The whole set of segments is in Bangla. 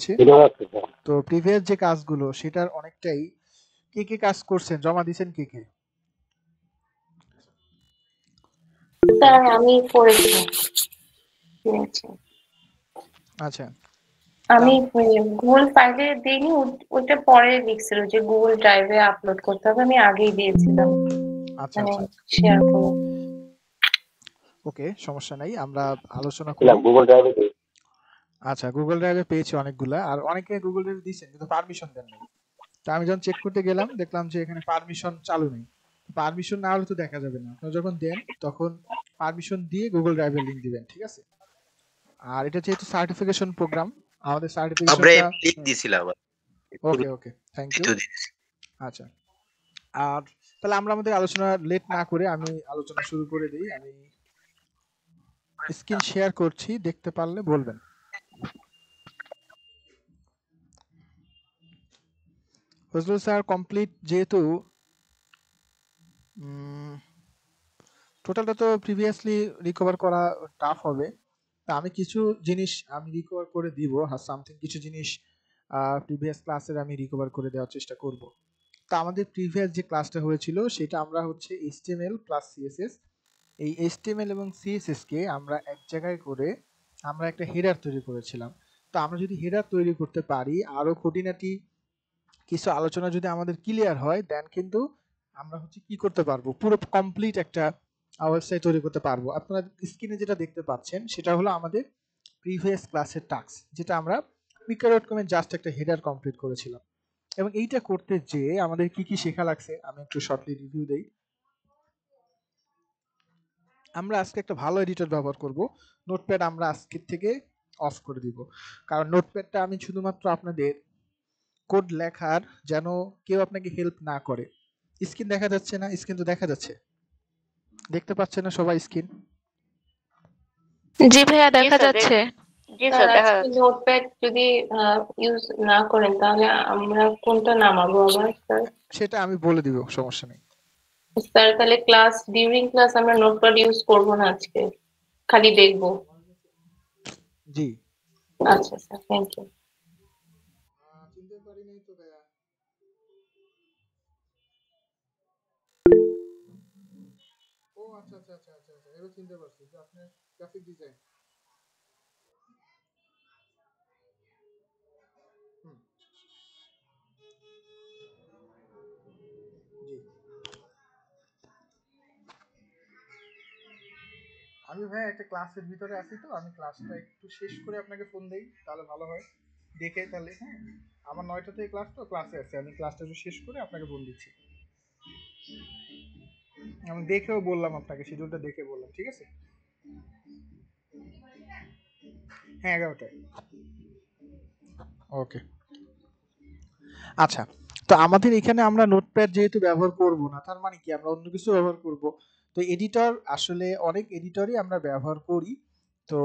যাচ্ছে। তো প্রিভিয়াস যে কাজগুলো সেটার অনেকটাই কে কাজ করছেন, জমা দিয়েছেন কে? স্যার আমি করেছি। আচ্ছা, আমি গুগল ফাইলে দিইনি, ওটা পরে লিখছিল যে গুগল ড্রাইভে আপলোড করতে হবে, আমি আগেই দিয়েছিলাম। আচ্ছা আচ্ছা, শেয়ার করে। ওকে, সমস্যা নাই, আমরা আলোচনা করলাম গুগল ড্রাইভে। আচ্ছা, গুগল ড্রাইভে পেয়েছি অনেকগুলা, আর অনেকে গুগল ড্রাইভে দিয়েছেন কিন্তু পারমিশন দেন নাই। তো আমি যখন চেক করতে গেলাম দেখলাম যে এখানে পারমিশন চালু নেই। পারমিশন না হলে তো দেখা যাবে না, আপনারা যখন দেন তখন পারমিশন দিয়ে গুগল ড্রাইভের লিংক দিবেন, ঠিক আছে? আর এটা যেহেতু সার্টিফিকেশন প্রোগ্রাম, আমাদের সার্টিফিকেশনটা লিংক দিছিলাম। ওকে, থ্যাংক ইউ। আচ্ছা, আর তাহলে আমরা আমাদের আলোচনা লেট না করে আমি আলোচনা শুরু করে দিই। আমি স্ক্রিন শেয়ার করছি, দেখতে পারলে বলবেন। ফজলুল স্যার কমপ্লিট, যেহেতু টোটালটা তো প্রিভিয়াসলি রিকভার করা টাফ হবে, তা আমি কিছু জিনিস আমি রিকভার করে দিব, সামথিং কিছু জিনিস প্রিভিয়াস ক্লাসের আমি রিকভার করে দেওয়ার চেষ্টা করব। তা আমাদের প্রিভিয়াস যে ক্লাসটা হয়েছিল সেটা আমরা হচ্ছে HTML প্লাস CSS, এই HTML এবং CSS কে আমরা এক জায়গায় করে আমরা একটা হেডার তৈরি করেছিলাম। তো আমরা যদি হেডার তৈরি করতে পারি, আরো খুঁটিনাটি কিছু আলোচনা যদি আমাদের ক্লিয়ার হয়, দেন কিন্তু আমরা হচ্ছে কি করতে পারবো, পুরো কমপ্লিট একটা ওয়েবসাইট তৈরি করতে পারবো। আপনারা স্ক্রিনে যেটা দেখতে পাচ্ছেন সেটা হলো আমাদের প্রিভিয়াস ক্লাসের টাস্ক, যেটা আমরা quikr.com-এ জাস্ট একটা হেডার কমপ্লিট করেছিলাম। এবং এইটা করতে যে আমাদের কি কি শেখা লাগছে আমি একটু শর্টলি রিভিউ দেই। আমরা আজকে একটা ভালো এডিটর ব্যবহার করব। নোটপ্যাড আমরা আজকের থেকে অফ করে দিব, কারণ নোটপ্যাডটা আমি শুধুমাত্র আপনাদের কোড লেখার, যেন কেউ আপনাকে হেল্প না করে। স্ক্রিন দেখা যাচ্ছে না? স্ক্রিন তো দেখা যাচ্ছে, দেখতে পাচ্ছেন না সবাই স্ক্রিন? জি ভাইয়া দেখা যাচ্ছে। জি স্যার দেখা যাচ্ছে। নোটপ্যাড যদি ইউজ না করেন তাহলে আমরা কোনটা নামাবো আবার স্যার? সেটা আমি বলে দিব, সমস্যা নেই স্যার। তাহলে ডিউরিং ক্লাস আমরা নোটপ্যাড ইউজ করব না আজকে, খালি দেখবো। জি আচ্ছা স্যার, থ্যাংক ইউ। চিনতে পারি নাই তো ভাইয়া। ও আচ্ছা, এবার চিনতে পারছি যে আপনি গ্রাফিক ডিজাইন। জি, আমি ভাই একটা ক্লাসের ভিতরে আছি, তো আমি ক্লাসটা একটু শেষ করে আপনাকে ফোন দেই, তাহলে ভালো হয় দেখে। তাহলে হ্যাঁ, আমার 9টা থেকে ক্লাস, তো ক্লাসে আছে, আমি ক্লাসটা একটু শেষ করে আপনাকে ফোন দিচ্ছি। আমি দেখেও বললাম আপনাকে, শিডিউলটা দেখে বললাম, ঠিক আছে? হ্যাঁ, 11টায়। ওকে, আচ্ছা। তো আমাদের এখানে আমরা নোটপ্যাড যেহেতু ব্যবহার করব না, তার মানে কি আমরা অন্য কিছু ব্যবহার করব। তো এডিটর, আসলে অনেক এডিটরই আমরা ব্যবহার করি। তো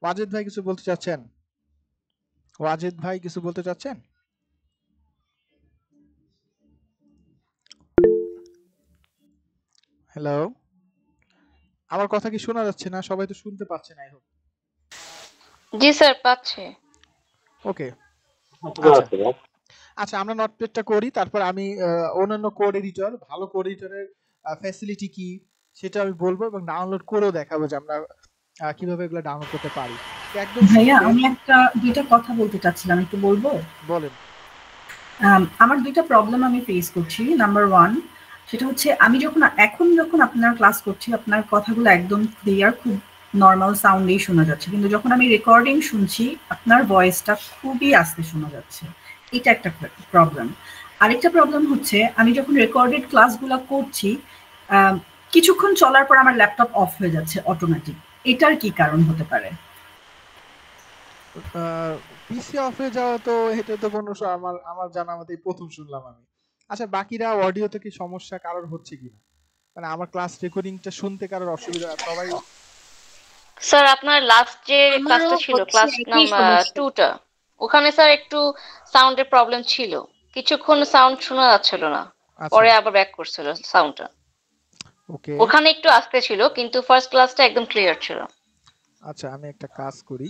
ওয়াজেদ ভাই কিছু বলতে চাচ্ছেন? হ্যালো, আমার কথা কি শোনা যাচ্ছে না? সবাই তো শুনতে পাচ্ছে না। জি স্যার, পাচ্ছে। ওকে, আচ্ছা, আমরা নোটপ্যাডটা করি, তারপর আমি অন্যান্য কোড এডিটর, ভালো কোড এডিটরের ফ্যাসিলিটি কি সেটা আমি বলবো, এবং ডাউনলোড করেও দেখাবো যে আমরা কিভাবে এগুলো ডাউনলোড করতে পারি। একদম ভাইয়া, আমি দুইটা কথা বলতে চাচ্ছিলাম, একটু বলবো? বলেন। আমার দুইটা প্রবলেম আমি ফেস করছি। নাম্বার 1, সেটা হচ্ছে আমি যখন আপনার ক্লাস করছি, আপনার কথাগুলো একদম ক্লিয়ার, খুব নর্মাল সাউন্ডেই শোনা যাচ্ছে, কিন্তু যখন আমি রেকর্ডিং শুনছি আপনার ভয়েসটা খুবই আস্তে শোনা যাচ্ছে। এটা একটা প্রবলেম। আরেকটা প্রবলেম হচ্ছে আমি যখন রেকর্ডেড ক্লাসগুলো করছি, কিছুক্ষণ চলার পর আমার ল্যাপটপ অফ হয়ে যাচ্ছে অটোমেটিক। এটার কি কারণ হতে পারে? পিসি অফ হয়ে যাওয়া, তো এটা তো কোনো আমার জানা মতেই প্রথম শুনলাম আমি। আচ্ছা, বাকিরা অডিওতে কি সমস্যা কারোর হচ্ছে কিনা, মানে আমার ক্লাস রেকর্ডিংটা শুনতে কারোর অসুবিধা? সবাই স্যার আপনার লাস্ট যে ক্লাসটা ছিল, ক্লাস নাম্বার 2টা, ওখানে স্যার একটু সাউন্ডের প্রবলেম ছিল, কিছুক্ষণ সাউন্ড শোনা যাচ্ছিল না, পরে আবার ব্যাক করছিল সাউন্ডটা। ওকে, ওখানে একটু আস্তে ছিল, কিন্তু ফার্স্ট ক্লাসটা একদম ক্লিয়ার ছিল। আচ্ছা, আমি একটা কাজ করি,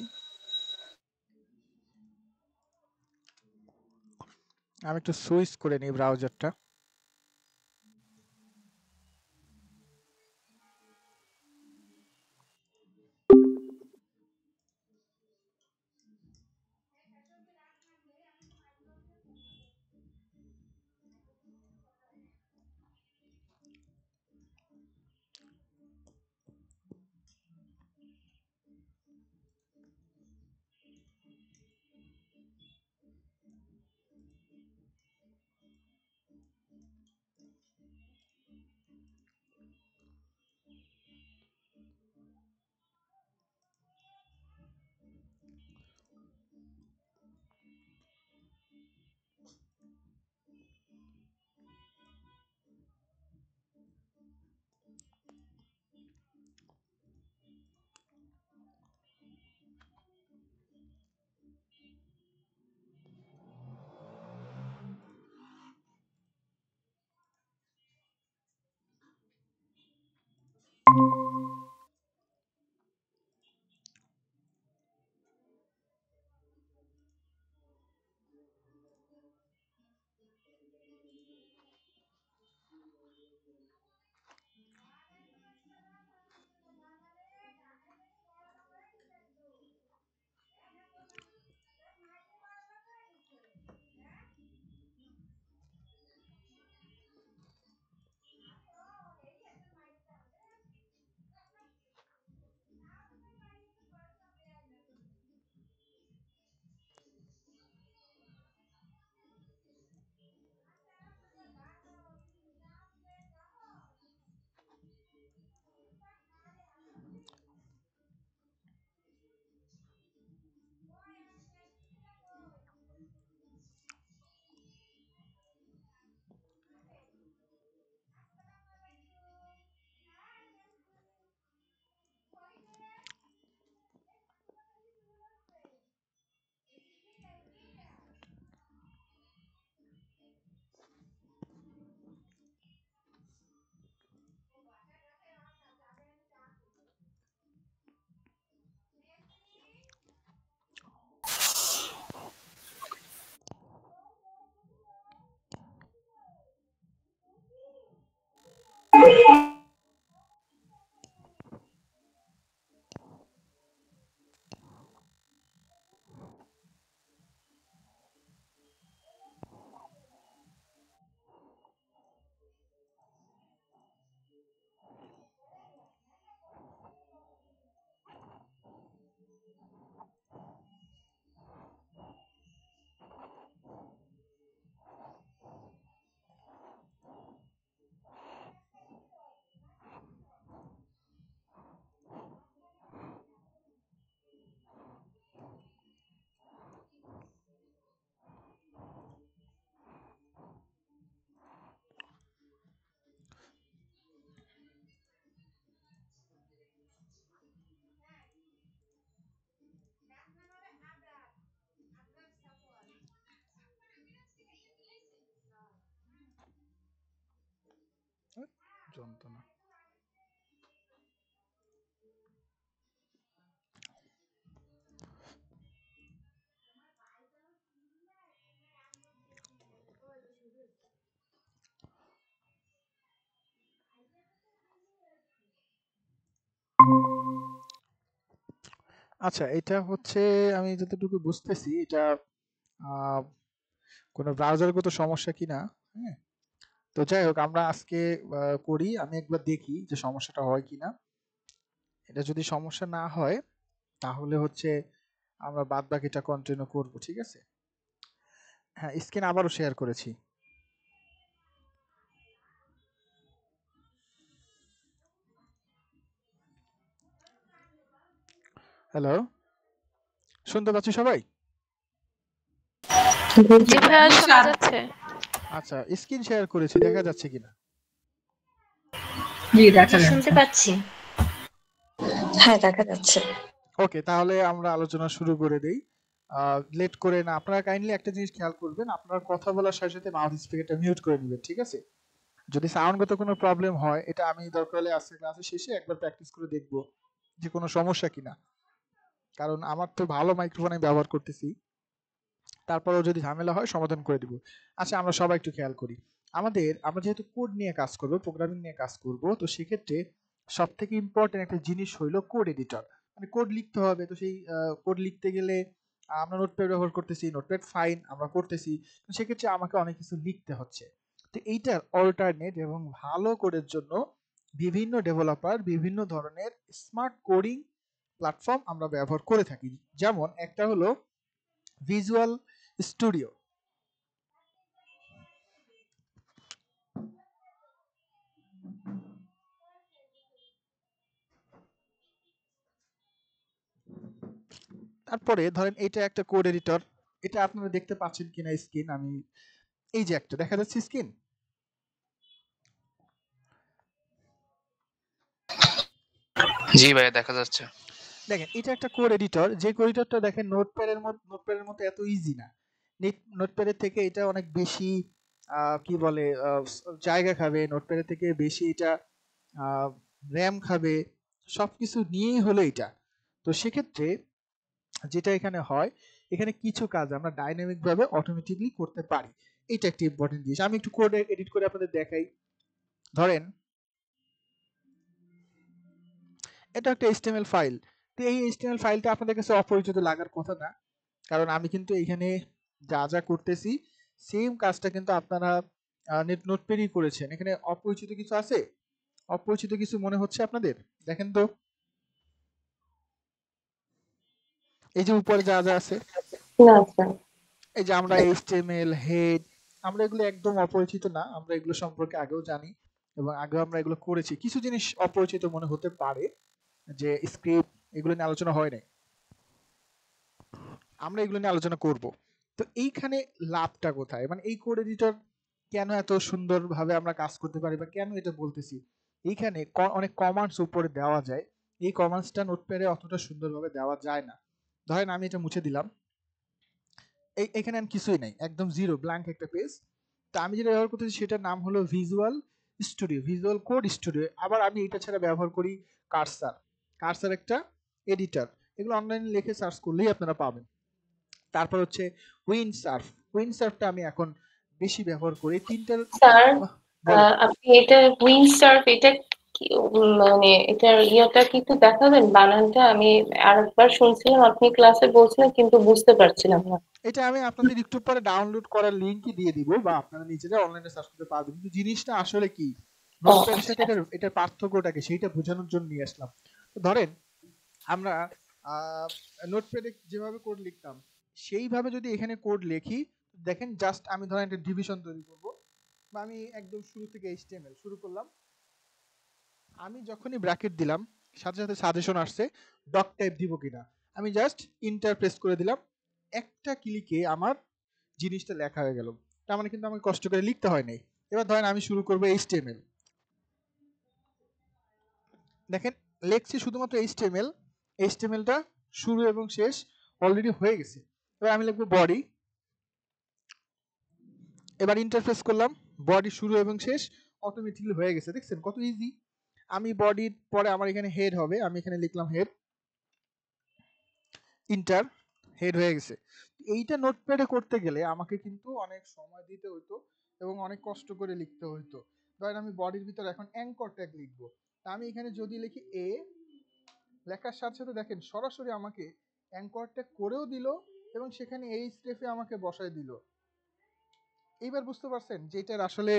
আমি একটু সুইচ করে নিই ব্রাউজারটা। যন্ত্রণা। আচ্ছা, এটা হচ্ছে আমি যতটুকু বুঝতেছি এটা আহ, কোনো ব্রাউজারগত সমস্যা কিনা। হ্যাঁ, তো যাই হোক আমরা আজকে করি, আমি একবার দেখি যে সমস্যাটা হয় কিনা। এটা যদি সমস্যা না হয় তাহলে হচ্ছে আমরা বাদ বাকিটা কন্টিনিউ করব, ঠিক আছে? হ্যাঁ, স্ক্রিন আবারও শেয়ার করেছি। হ্যালো, শুনতে পাচ্ছি সবাই? জি ভাইয়া, শোনা যাচ্ছে। আচ্ছা, স্ক্রিন শেয়ার করেছি, দেখা যাচ্ছে কিনা? জি, দেখা যাচ্ছে। শুনতে পাচ্ছি। হ্যাঁ, দেখা যাচ্ছে। ওকে, তাহলে আমরা আলোচনা শুরু করে দেই। লেট করে না, আপনারা কাইন্ডলি একটা জিনিস খেয়াল করবেন, আপনার কথা বলার সাথে সাথে মাউথ স্পিকারটা মিউট করে নেবেন, ঠিক আছে? যদি সাউন্ডগত কোনো প্রবলেম হয়, এটা আমি দরকার হলে আজকে ক্লাসের শেষে একবার প্র্যাকটিস করে দেখব যে কোনো সমস্যা কিনা। কারণ আমার তো ভালো মাইক্রোফোন আমি ব্যবহার করতেছি, তারপরেও যদি ঝামেলা হয় সমাধান করে দিব। আচ্ছা, আমরা সবাই একটু খেয়াল করি। আমরা যেহেতু কোড নিয়ে কাজ করব, প্রোগ্রামিং নিয়ে কাজ করব, তো সেক্ষেত্রে সব থেকে ইম্পর্টেন্ট একটা জিনিস হইলো কোড এডিটর। মানে কোড লিখতে হবে, তো সেই কোড লিখতে গেলে আমরা নোটপ্যাড ব্যবহার করতেছি, নোটপ্যাড ফাইন আমরা করতেছি, তো সেক্ষেত্রে আমাকে অনেক কিছু লিখতে হচ্ছে। তো এইটার অল্টারনেট এবং ভালো কোডের জন্য বিভিন্ন ডেভেলপার বিভিন্ন ধরনের স্মার্ট কোডিং প্ল্যাটফর্ম আমরা ব্যবহার করে থাকি। যেমন একটা হলো ভিজুয়াল স্টুডিও। তারপরে ধরেন এটা একটা কোড এডিটর, এটা আপনারা দেখতে পাচ্ছেন কিনা স্ক্রিন, আমি এই যে একটা দেখা যাচ্ছে স্ক্রিন, জি ভাইয়া দেখা যাচ্ছে। দেখেন এটা একটা কোড এডিটর, যে কোড এডিটরটা দেখেন নোটপ্যাডের মতো এত ইজি না। নোটপ্যাডের থেকে এটা অনেক বেশি কি বলে জায়গা খাবে, নোটপ্যাডের থেকে বেশি এটা র্যাম খাবে, সবকিছু নিয়েই হলো এটা। তো সেক্ষেত্রে যেটা এখানে হয়, এখানে কিছু কাজ আমরা ডাইনামিক ভাবে অটোমেটিকলি করতে পারি। এটা একটা ইম্পর্টেন্ট জিনিস। আমি একটু কোড এডিট করে আপনাদের দেখাই। ধরেন এটা একটা HTML ফাইল। তো এই HTML ফাইলটা আপনাদের কাছে অপরিচিত লাগার কথা না, কারণ আমি কিন্তু এখানে যা যা করতেছি সেম কাজটা কিন্তু আপনারা নোটপ্যাডেই করেছেন। এখানে অপরিচিত কিছু আছে? অপরিচিত কিছু মনে হচ্ছে আপনাদের? দেখেন তো, এই যে উপরে যা যা আছে, না স্যার। এই যে আমরা HTML হেড, আমরা এগুলো একদম অপরিচিত না, আমরা এগুলো সম্পর্কে আগেও জানি এবং আগেও আমরা এগুলো করেছি। কিছু জিনিস অপরিচিত মনে হতে পারে, যে স্ক্রিপ্ট, এগুলো নিয়ে আলোচনা হয় নাই, আমরা এগুলো নিয়ে আলোচনা করব। তো এইখানে লাভটা কোথায়, মানে এই কোড এডিটর কেন এত সুন্দরভাবে আমরা কাজ করতে পারি বা কেন এটা বলতেছি, এইখানে অনেক কমান্ডস উপরে দেওয়া যায়, এই কমান্ডসটা নোটপ্যাডে অতটা সুন্দরভাবে দেওয়া যায় না। ধরেন আমি এটা মুছে দিলাম, এখানে আর কিছুই নাই, একদম জিরো ব্ল্যাঙ্ক একটা পেজ। তা আমি যেটা ব্যবহার করতেছি সেটার নাম হলো visual studio, visual code studio. আবার আমি এটা ছাড়া ব্যবহার করি কার্সার, কার্সার একটা এডিটর, এগুলো অনলাইনে লিখে সার্চ করলেই আপনারা পাবেন। তারপর হচ্ছে উইন্ডসার্ফ, উইন্ডসার্ফটা আমি এখন বেশি ব্যবহার করি। তিনটার স্যার বলেন। আপনি এটা উইন্ডসার্ফ, এটা মানে এটার ইয়েটা কি একটু দেখাবেন বানানটা? আমি আরেকবার শুনছিলাম আপনি ক্লাসে বলছিলেন কিন্তু বুঝতে পারছিলাম না। এটা আমি আপনাদের একটু পরে ডাউনলোড করার লিংকই দিয়ে দিব, বা আপনারা নিজেরা অনলাইনে সার্চ করতে পারবেন। কিন্তু জিনিসটা আসলে কি, নোটপ্যাডের সাথে এটার পার্থক্যটাকে সেইটা বোঝানোর জন্য নিয়ে আসলাম। তো ধরেন আমরা নোটপ্যাডে যেভাবে কোড লিখতাম সেইভাবে যদি এখানে কোড লিখি, দেখেন জাস্ট আমি ধরেন একটা ডিভিশন তৈরি করব, বা আমি একদম শুরু থেকে HTML শুরু করলাম, আমি যখনই ব্র্যাকেট দিলাম সাথে সাথে সাজেশন আসছে ডক টাইপ দিব কিনা, আমি জাস্ট ইন্টার প্রেস করে দিলাম, একটা ক্লিকে আমার জিনিসটা লেখা হয়ে গেল। তার মানে কিন্তু আমাকে কষ্ট করে লিখতে হয় নাই। এবার ধরেন আমি শুরু করবো HTML, দেখেন লেখছি শুধুমাত্র HTML-টা শুরু এবং শেষ অলরেডি হয়ে গেছে। এবার আমি লিখবো বডি, এবার ইন্টারফেস করলাম, বডি শুরু এবং শেষ অটোমেটিকলি হয়ে গেছে। দেখছেন কত ইজি। আমি বডির পরে আমার এখানে হেড হবে, আমি এখানে লিখলাম হেড, ইন্টার, হেড হয়ে গেছে। এইটা নোটপ্যাডে করতে গেলে আমাকে কিন্তু অনেক সময় দিতে হতো এবং অনেক কষ্ট করে লিখতে হতো। ধরেন আমি বডির ভিতর এখন অ্যাঙ্কর ট্যাগ লিখবো, তা আমি এখানে যদি লিখি এ, লেখার সাথে সাথে দেখেন সরাসরি আমাকে অ্যাঙ্কর ট্যাগ করেও দিল এবং সেখানে এই স্টেপে আমাকে বসায় দিল। এইবার বুঝতে পারছেন যে এটার আসলে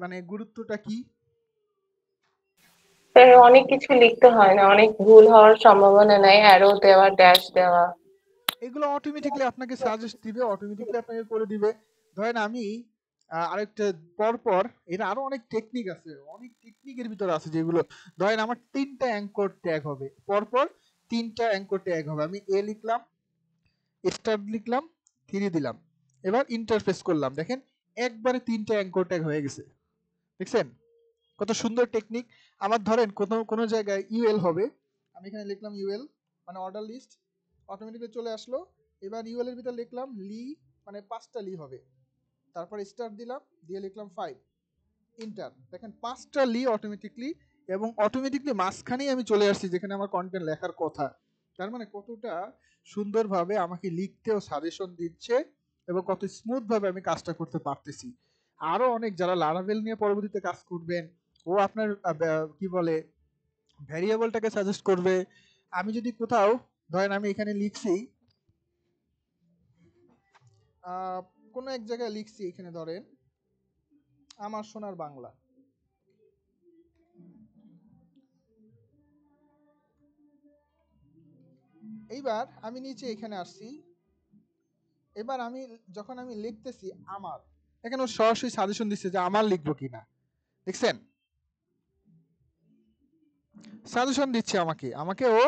মানে গুরুত্বটা কি? স্যার অনেক কিছু লিখতে হয় না, অনেক ভুল হওয়ার সম্ভাবনা নাই, অ্যারো দেওয়া, ড্যাশ দেওয়া, এগুলো অটোমেটিকলি আপনাকে সাজেস্ট দিবে, অটোমেটিকলি আপনাকে করে দিবে। ধরেন আমি আরেকটা পরপর, এর আরো অনেক টেকনিক আছে, অনেক টেকনিকের ভিতরে আছে যেগুলো, ধরেন আমার 3টা অ্যাঙ্কর ট্যাগ হবে, পরপর 3টা অ্যাঙ্কর ট্যাগ হবে, আমি এ লিখলাম, স্টার লিখলাম, 3 দিলাম, এবার ইন্টারফেস করলাম, দেখেন একবারে 3টা অ্যাঙ্কর ট্যাগ হয়ে গেছে। দেখছেন কত সুন্দর টেকনিক। আমার ধরেন কোনো জায়গায় ইউএল হবে, আমি এখানে লিখলাম ইউএল মানে অর্ডার লিস্ট, অটোমেটিকলি চলে আসলো। এবার ইউএল এর ভিতর লিখলাম লি, মানে 5টা লি হবে, তারপর স্টার দিলাম, দিয়ে লিখলাম 5, ইন্টার, দেখেন 5টা লি অটোমেটিকলি, এবং অটোমেটিকলি মাঝখানেই আমি চলে আসছি যেখানে আমার কন্টেন্ট লেখার কথা। তার মানে কতটা সুন্দরভাবে আমাকে লিখতেও সাজেশন দিচ্ছে এবং কত স্মুথ ভাবে আমি কাজটা করতে পারতেছি। আরো অনেক যারা লারাভেল নিয়ে পরবর্তীতে কাজ করবেন, ও আপনার কি বলে ভ্যারিয়েবলটাকে সাজেস্ট করবে। আমি যদি কোথাও ধরেন আমি এখানে লিখছি কোনো এক জায়গায় লিখছি, এখানে ধরেন আমার সোনার বাংলা, এইবার আমি নিচে এখানে আসছি, এবার আমি যখন আমি লিখতেছি আমার, এখানে ও সরাসরি সাজেশন দিচ্ছে যে আমার লিখবো কিনা, দেখছেন সাজেশন দিচ্ছে আমাকে, আমাকে ও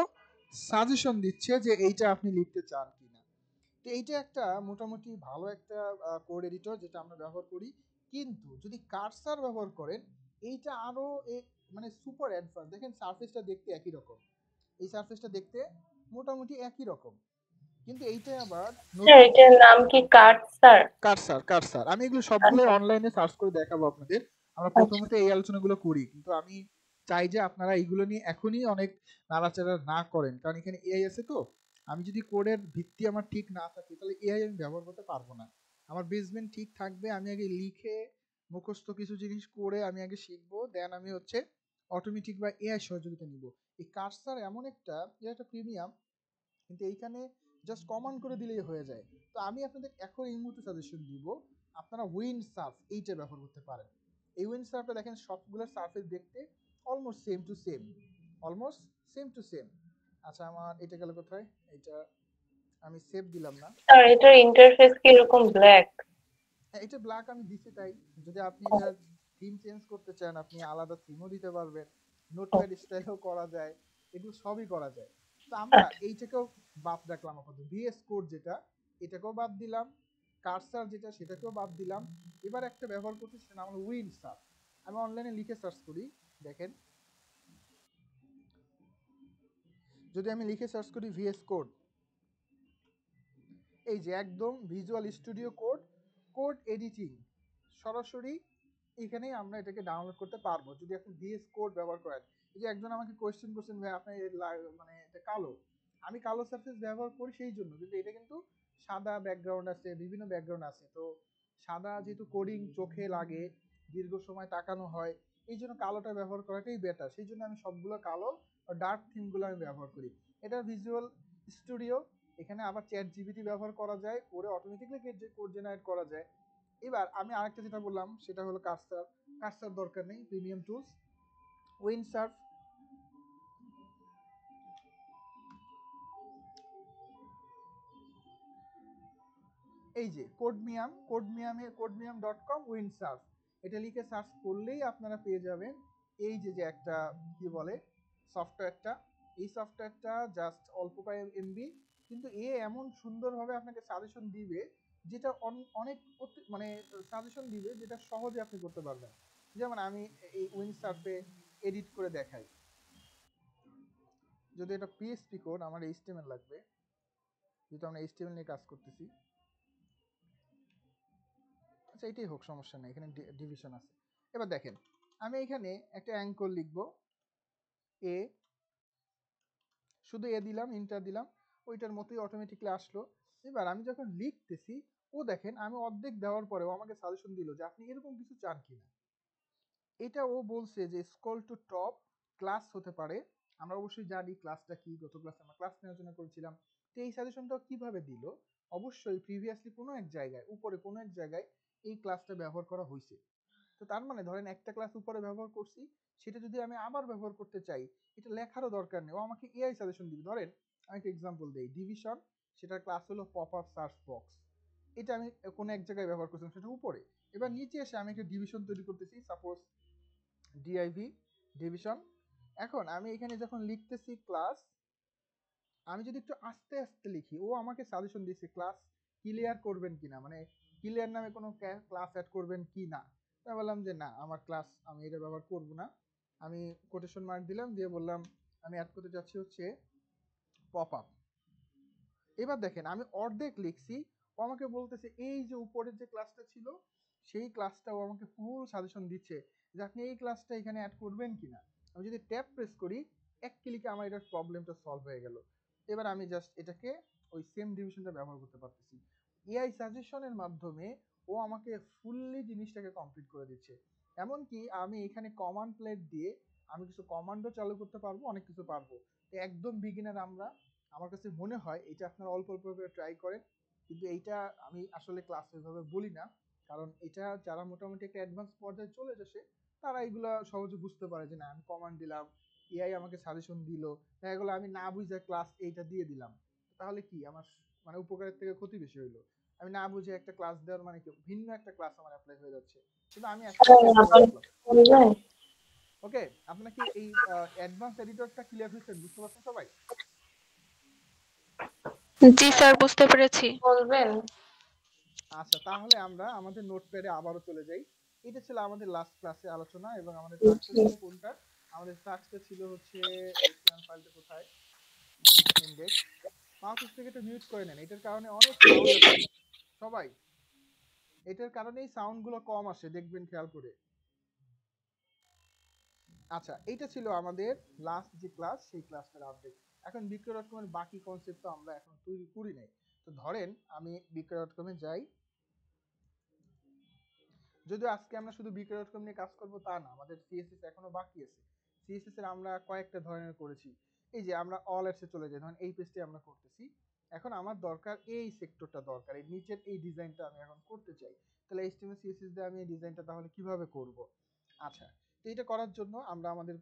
সাজেশন দিচ্ছে যে এইটা আপনি লিখতে চান কিনা। তো এইটা একটা মোটামুটি ভালো একটা কোড এডিটর যেটা আমরা ব্যবহার করি। কিন্তু যদি কার্সার ব্যবহার করেন এইটা আরো মানে সুপার অ্যাডভান্স। দেখেন সারফেসটা দেখতে একই রকম, এই সারফেসটা দেখতে মোটামুটি একই রকম, কিন্তু এইটা আবার স্যার এটার নাম কি কার্সার? কার্সার। কার্সার আমি এগুলো সবগুলো অনলাইনে সার্চ করে দেখাবো আপনাদের। আমরা প্রথমত এই আলোচনাগুলো করি, কিন্তু আমি চাই যে আপনারা এইগুলো নিয়ে এখনই অনেক নাড়াচাড়া না করেন, কারণ এখানে এআই আছে। তো আমি যদি কোডের ভিত্তি আমার ঠিক না থাকে তাহলে এআই আমি ব্যবহার করতে পারবো না। আমার বেসমেন্ট ঠিক থাকবে, আমি আগে লিখে মুখস্থ কিছু জিনিস করে আমি আগে শিখবো, দেন আমি হচ্ছে অটোমেটিক বা এআই সহযোগিতা নিব। এই কার্সার এমন একটা, এটা একটা প্রিমিয়াম, কিন্তু এইখানে জাস্ট কমান্ড করে দিলেই হয়ে যায়। তো আমি আপনাদের এখন এই মুহূর্তে সাজেশন দিব আপনারা উইন্ডসার্ফ এইটা ব্যবহার করতে পারেন। এই উইন্ডসার্ফটা দেখেন সবগুলো সার্ফেস দেখতে almost same to same, almost same to same. আচ্ছা আমার এটা গেল কোথায়, এটা আমি সেভ দিলাম না। স্যার এটার ইন্টারফেস কি এরকম ব্ল্যাক? এটা ব্ল্যাক আমি দিছি তাই। যদি আপনি এটা থিম চেঞ্জ করতে চান আপনি আলাদা থিমও দিতে পারবেন, নোটপ্যাড স্টাইলও করা যায়, এগুলো সবই করা যায়। তো আমরা এইটাকেও বাদ রাখলাম আপাতত, ভিএস কোড যেটা এটাকেও বাদ দিলাম, কার্সার যেটা সেটাকেও বাদ দিলাম। এবার একটা ব্যবহার করছি সেটা নাম হলো উইন্ডসার্ফ। আমি অনলাইনে লিখে সার্চ করি, দেখেন যদি আমি লিখে সার্চ করি ভিএস কোড, এই যে একদম visual studio code, code editing সরাসরি এখানেই আমরা এটাকে ডাউনলোড করতে পারবো যদি আপনি ভিএস কোড ব্যবহার করেন। এই যে একজন আমাকে কোয়েশ্চেন করছেন ভাই আপনার মানে এটা কালো, আমি কালো সারফেস ব্যবহার করি সেই জন্য, কিন্তু এটা কিন্তু সাদা ব্যাকগ্রাউন্ড আছে, বিভিন্ন ব্যাকগ্রাউন্ড আছে। তো সাদা যেহেতু কোডিং চোখে লাগে, দীর্ঘ সময় তাকানো হয়, এই জন্য কালোটা ব্যবহার করাটাই বেটার। সেই জন্য আমি সবগুলো কালো আর ডার্ক থিমগুলো আমি ব্যবহার করি। এটা ভিজুয়াল স্টুডিও, এখানে আবার চ্যাট জিপিটি ব্যবহার করা যায়, ওরে অটোমেটিকলি কোড জেনারেট করা যায়। এবার আমি আরেকটা যেটা বললাম সেটা হলো কার্সার। কার্সার দরকার নেই, প্রিমিয়াম টুলস উইন্ডসার্ফ। এই যে কোডমিয়াম.com উইন্ডসার্ফ, এটা লিখে সার্চ করলেই আপনারা পেয়ে যাবেন এই যে যে একটা কি বলে সফটওয়্যারটা। এই সফটওয়্যারটা জাস্ট অল্প কয়েক এমবি, কিন্তু এমন সুন্দরভাবে আপনাকে সাজেশন দিবে যেটা অনেক মানে সাজেশন দিবে যেটা সহজে আপনি করতে পারবেন। যেমন আমি এই উইন্ডসার্ফে এডিট করে দেখাই, যদি এটা পিএইচপি কোড আমার এইচটিএমএল লাগবে, যেহেতু আমরা এইচটিএমএল নিয়ে কাজ করতেছি। আচ্ছা এটাই হোক, সমস্যা নেই, এখানে ডিভিশন আছে। এবার দেখেন আমি এখানে একটা অ্যাঙ্কর লিখব, এ শুধু এ দিলাম, ইন্টার দিলাম, ওইটার মতোই অটোমেটিকলি আসলো। এবার আমি যখন লিখতেছি ও দেখেন আমি অর্ধেক দেওয়ার পরেও আমাকে সাজেশন দিল যে আপনি এরকম কিছু চান কিনা। এটা ও বলছে যে স্ক্রল টু টপ ক্লাস হতে পারে। আমরা অবশ্যই জানি ক্লাসটা কি, গত ক্লাসে আমরা ক্লাস নিয়ে আলোচনা করেছিলাম। তো এই সাজেশনটাও কিভাবে দিল, অবশ্যই প্রিভিয়াসলি কোনো এক জায়গায় উপরে কোনো এক জায়গায় এই ক্লাসটা ব্যবহার করা হয়েছে। তো তার মানে ধরেন একটা ক্লাস উপরে ব্যবহার করছি, সেটা যদি আমি আবার ব্যবহার করতে চাই এটা লেখারও দরকার নেই, ও আমাকে এআই সাজেশন দিবে। ধরেন আমি একটা এক্সাম্পল দেই, ডিভিশন, সেটার ক্লাস হলো পপ আপ সার্চ বক্স, এটা আমি কোনো এক জায়গায় ব্যবহার করছিলাম সেটা উপরে। এবার নিচে এসে আমি একটা ডিভিশন তৈরি করতেছি, সাপোজ ডিআইভি ডিভিশন। এখন আমি এখানে যখন লিখতেছি ক্লাস, আমি যদি একটু আস্তে আস্তে লিখি ও আমাকে সাজেশন দিচ্ছে ক্লাস ক্লিয়ার করবেন কিনা, মানে ক্লিয়ার নামে কোনো ক্লাস অ্যাড করবেন কি না। আমি বললাম যে না আমার ক্লাস আমি এটা ব্যবহার করব না, আমি কোটেশন মার্ক দিলাম, দিয়ে বললাম আমি অ্যাড করতে যাচ্ছি হচ্ছে পপ আপ। এবার দেখেন আমি অর্ধেক লিখছি, ও আমাকে বলতেছে এই যে উপরের যে ক্লাসটা ছিল সেই ক্লাসটা ও আমাকে ফুল সাজেশন দিচ্ছে যে আপনি এই ক্লাসটা এখানে অ্যাড করবেন কিনা। আমি যদি ট্যাব প্রেস করি এক ক্লিকে আমার এটার প্রবলেমটা সলভ হয়ে গেল। এবার আমি জাস্ট এটাকে ওই সেম ডিভিশনটা ব্যবহার করতে পারতেছি। এআই সাজেশনের মাধ্যমে ও আমাকে ফুললি জিনিসটাকে কমপ্লিট করে দিচ্ছে। এমনকি আমি এখানে কমান্ড প্লেট দিয়ে আমি কিছু কমান্ডও চালু করতে পারবো, অনেক কিছু পারবো। একদম বিগিনার আমরা, আমার কাছে মনে হয় এটা আপনারা অল্প অল্প করে ট্রাই করেন, কিন্তু এইটা আমি আসলে ক্লাসে এভাবে বলি না, কারণ এটা যারা মোটামুটি একটা অ্যাডভান্স পর্যায়ে চলে যাচ্ছে তারা এগুলা সহজে বুঝতে পারে যে না আমি কমান্ড দিলাম, এআই আমাকে সাজেশন দিল, এগুলো আমি না বুঝে ক্লাস এইটা দিয়ে দিলাম, তাহলে কি আমার মানে উপকারের থেকে ক্ষতি বেশি হইলো। আমি না বুঝে একটা ক্লাস দেওয়ার মানে কি ভিন্ন একটা ক্লাস আমার অ্যাপ্লাই হয়ে যাচ্ছে, কিন্তু আমি একটা বলবেন? ওকে। আপনারা কি এই অ্যাডভান্স এডিটরটা ক্লিয়ার হয়েছে, বুঝতে পারছেন সবাই? জি স্যার, বুঝতে পেরেছি। বলবেন? আচ্ছা, তাহলে আমরা আমাদের নোটপ্যাডে আবারও চলে যাই। এটা ছিল আমাদের লাস্ট ক্লাসে আলোচনা, এবং আমাদের টাস্কটা ছিল কোনটা? আমাদের টাস্কটা ছিল হচ্ছে এক্সটার্নাল ফাইলটা কোথায়, ইনডেক্স। মাউস স্পিকারটা মিউট করে নেন, এটার কারণে অনেক সাউন্ড আসে সবাই, এটার কারণেই সাউন্ডগুলো কম আসে, দেখবেন খেয়াল করে। আচ্ছা, এইটা ছিল আমাদের লাস্ট যে ক্লাস, সেই ক্লাসটার আপডেট। এখন বিক্রয়.com এর বাকি কনসেপ্ট তো আমরা এখন তৈরি করি নাই। তো ধরেন আমি বিক্রয়.com এ যাই, যদিও আজকে আমরা শুধু বিক্রয়.com নিয়ে কাজ করব তা না, আমাদের সিএসএস এখনো বাকি আছে। সিএসএস এর আমরা কয়েকটা ধরনের করেছি। এই যে আমরা অল এটসে চলে যাই, ধরেন এই পেজটি আমরা করতেছি, এখন আমার দরকার এই সেক্টরটা দরকার, এই নিচের এই ডিজাইনটা আমি এখন করতে চাই। তাহলে এইচটিএমএল সিএসএস দিয়ে আমি এই ডিজাইনটা তাহলে কিভাবে করব? আচ্ছা, তো এটা করার জন্য আমরা আমাদের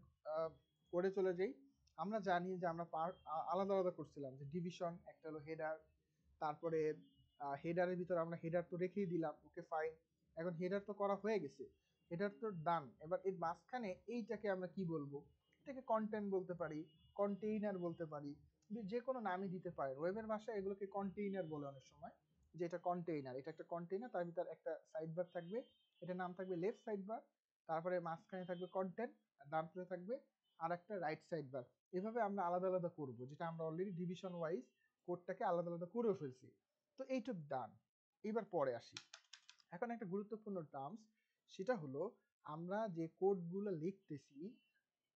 কোডে চলে যাই। আমরা জানি যে আমরা আলাদা আলাদা করছিলাম, যে ডিভিশন একটা হলো হেডার, তারপরে হেডারের ভিতর আমরা হেডার তো রেখেই দিলাম, ওকে ফাইন। এখন হেডার তো করা হয়ে গেছে, হেডার তো ডান। এবার এর মাঝখানে এইটাকে আমরা কি বলবো? এটাকে কন্টেন্ট বলতে পারি, কন্টেইনার বলতে পারি, যে কোনো নামই দিতে পারে। ওয়েবের ভাষায় এগুলোকে কন্টেইনার বলে অনেক সময়, যে এটা কন্টেইনার, এটা একটা কন্টেইনার, তার ভিতর একটা সাইড বার থাকবে, এটার নাম থাকবে লেফট সাইড বার, তারপরে মাঝখানে থাকবে কন্টেন্ট, আর ডান পাশে থাকবে আর একটা রাইট সাইড বার। এভাবে আমরা আলাদা আলাদা করব, যেটা আমরা অলরেডি ডিভিশন ওয়াইজ কোডটাকে আলাদা আলাদা করেও ফেলছি। তো এইটুক ডান। এবার পরে আসি, এখন একটা গুরুত্বপূর্ণ টার্মস, সেটা হলো আমরা যে কোডগুলো লিখতেছি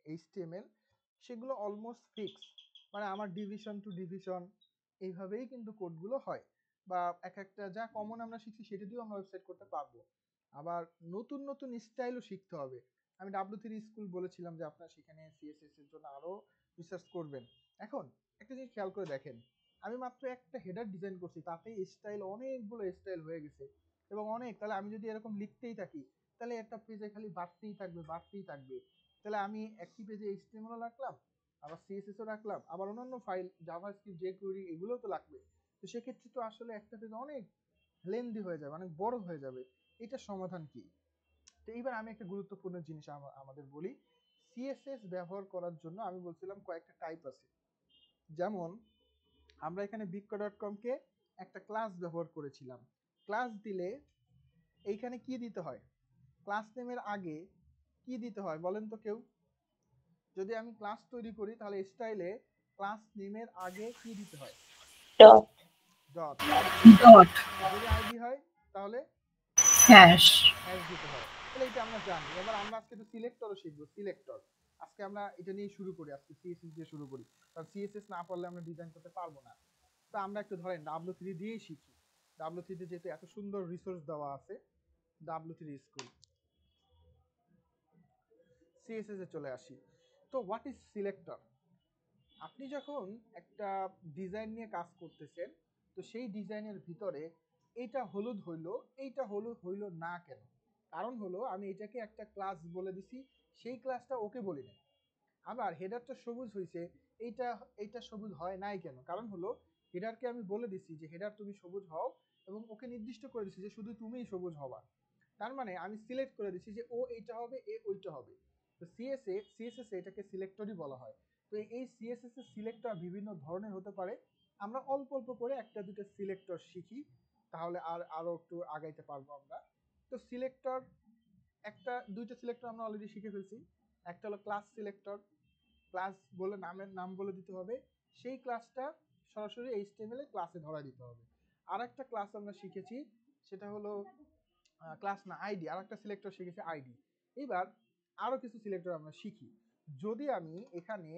এইচটিএমএল, সেগুলো অলমোস্ট ফিক্স, মানে আমার ডিভিশন টু ডিভিশন এইভাবেই কিন্তু কোডগুলো হয়, বা এক একটা যা কমন আমরা শিখছি সেটা দিয়েও আমরা ওয়েবসাইট করতে পারবো। আবার নতুন নতুন স্টাইলও শিখতে হবে। আমি W3 স্কুল বলেছিলাম যে আপনারা সেখানে সিএসএস এর জন্য আরো রিসার্চ করবেন। এখন একটা জিনিস খেয়াল করে দেখেন, আমি মাত্র একটা হেডার ডিজাইন করছি, তাতে স্টাইল অনেকগুলো স্টাইল হয়ে গেছে, এবং অনেক, তাহলে আমি যদি এরকম লিখতেই থাকি তাহলে একটা পেজে খালি বাড়তেই থাকবে বাড়তেই থাকবে। তাহলে আমি একই পেজে HTML রাখলাম, আবার CSS ও রাখলাম, আবার অন্যান্য ফাইল জাভাস্ক্রিপ্ট jQuery এগুলোও তো লাগবে। তো সেক্ষেত্রে তো আসলে একটা পেজ অনেক লেন্দি হয়ে যাবে, অনেক বড় হয়ে যাবে। এটার সমাধান কি? তো এইবার আমি একটা গুরুত্বপূর্ণ জিনিস আমাদের বলি, সিএসএস ব্যবহার করার জন্য আমি বলছিলাম কয়েকটা টাইপ আছে। যেমন আমরা এখানে বিক্রয়.com কে একটা ক্লাস ব্যবহার করেছিলাম। ক্লাস দিলে এইখানে কি দিতে হয়? ক্লাস নেমের আগে কি দিতে হয় বলেন তো কেউ? যদি আমি ক্লাস তৈরি করি তাহলে স্টাইলে ক্লাস নেমের আগে কি দিতে হয়? ডট। ডট। ডট। যদি আইডি হয় তাহলে হ্যাশ। হ্যাশ দিতে হয়। তাহলে এটা আমরা জানি। এবার আমরা আজকে একটু সিলেক্টরও শিখবো, সিলেক্টর। আজকে আমরা এটা নিয়ে শুরু করি, আজকে সিএসএস দিয়ে শুরু করি, কারণ সিএসএস না পারলে আমরা ডিজাইন করতে পারবো না। তো আমরা একটু ধরেন W3 দিয়েই শিখি। W3 তে যেহেতু এত সুন্দর রিসোর্স দেওয়া আছে, W3 স্কুল, সিএসএস এ চলে আসি। তো হোয়াট ইজ সিলেক্টর? আপনি যখন একটা ডিজাইন নিয়ে কাজ করতেছেন, তো সেই ডিজাইনের ভিতরে এইটা হলুদ হইলো, এইটা হলুদ হইলো না কেন? কারণ হলো আমি এটাকে একটা ক্লাস বলে দিছি, সেই ক্লাসটা ওকে বলি না। আবার হেডারটা সবুজ হয়েছে, এইটা এইটা সবুজ হয় নাই কেন? কারণ হলো হেডারকে আমি বলে দিছি যে হেডার তুমি সবুজ হও, এবং ওকে নির্দিষ্ট করে দিছি যে শুধু তুমিই সবুজ হবা। তার মানে আমি সিলেক্ট করে দিছি যে ও এইটা হবে, এ ওইটা হবে। তো সিএসএস এটাকে সিলেক্টরই বলা হয়। তো এই সিএসএস এর সিলেক্টর বিভিন্ন ধরনের হতে পারে, আমরা অল্প অল্প করে একটা দুটো সিলেক্টর শিখি, তাহলে আরো একটু আগাইতে পারবো আমরা। তো সিলেক্টর একটা দুইটা সিলেক্টর আমরা অলরেডি শিখে ফেলছি। একটা হলো ক্লাস সিলেক্টর, ক্লাস বলে নামের নাম বলে দিতে হবে, সেই ক্লাসটা সরাসরি HTML এ ক্লাসে ধরা দিতে হবে। আর একটা ক্লাস আমরা শিখেছি, সেটা হলো ক্লাস না আইডি, আর একটা সিলেক্টর শিখেছি আইডি। এবার আরো কিছু সিলেক্টর আমরা শিখি। যদি আমি এখানে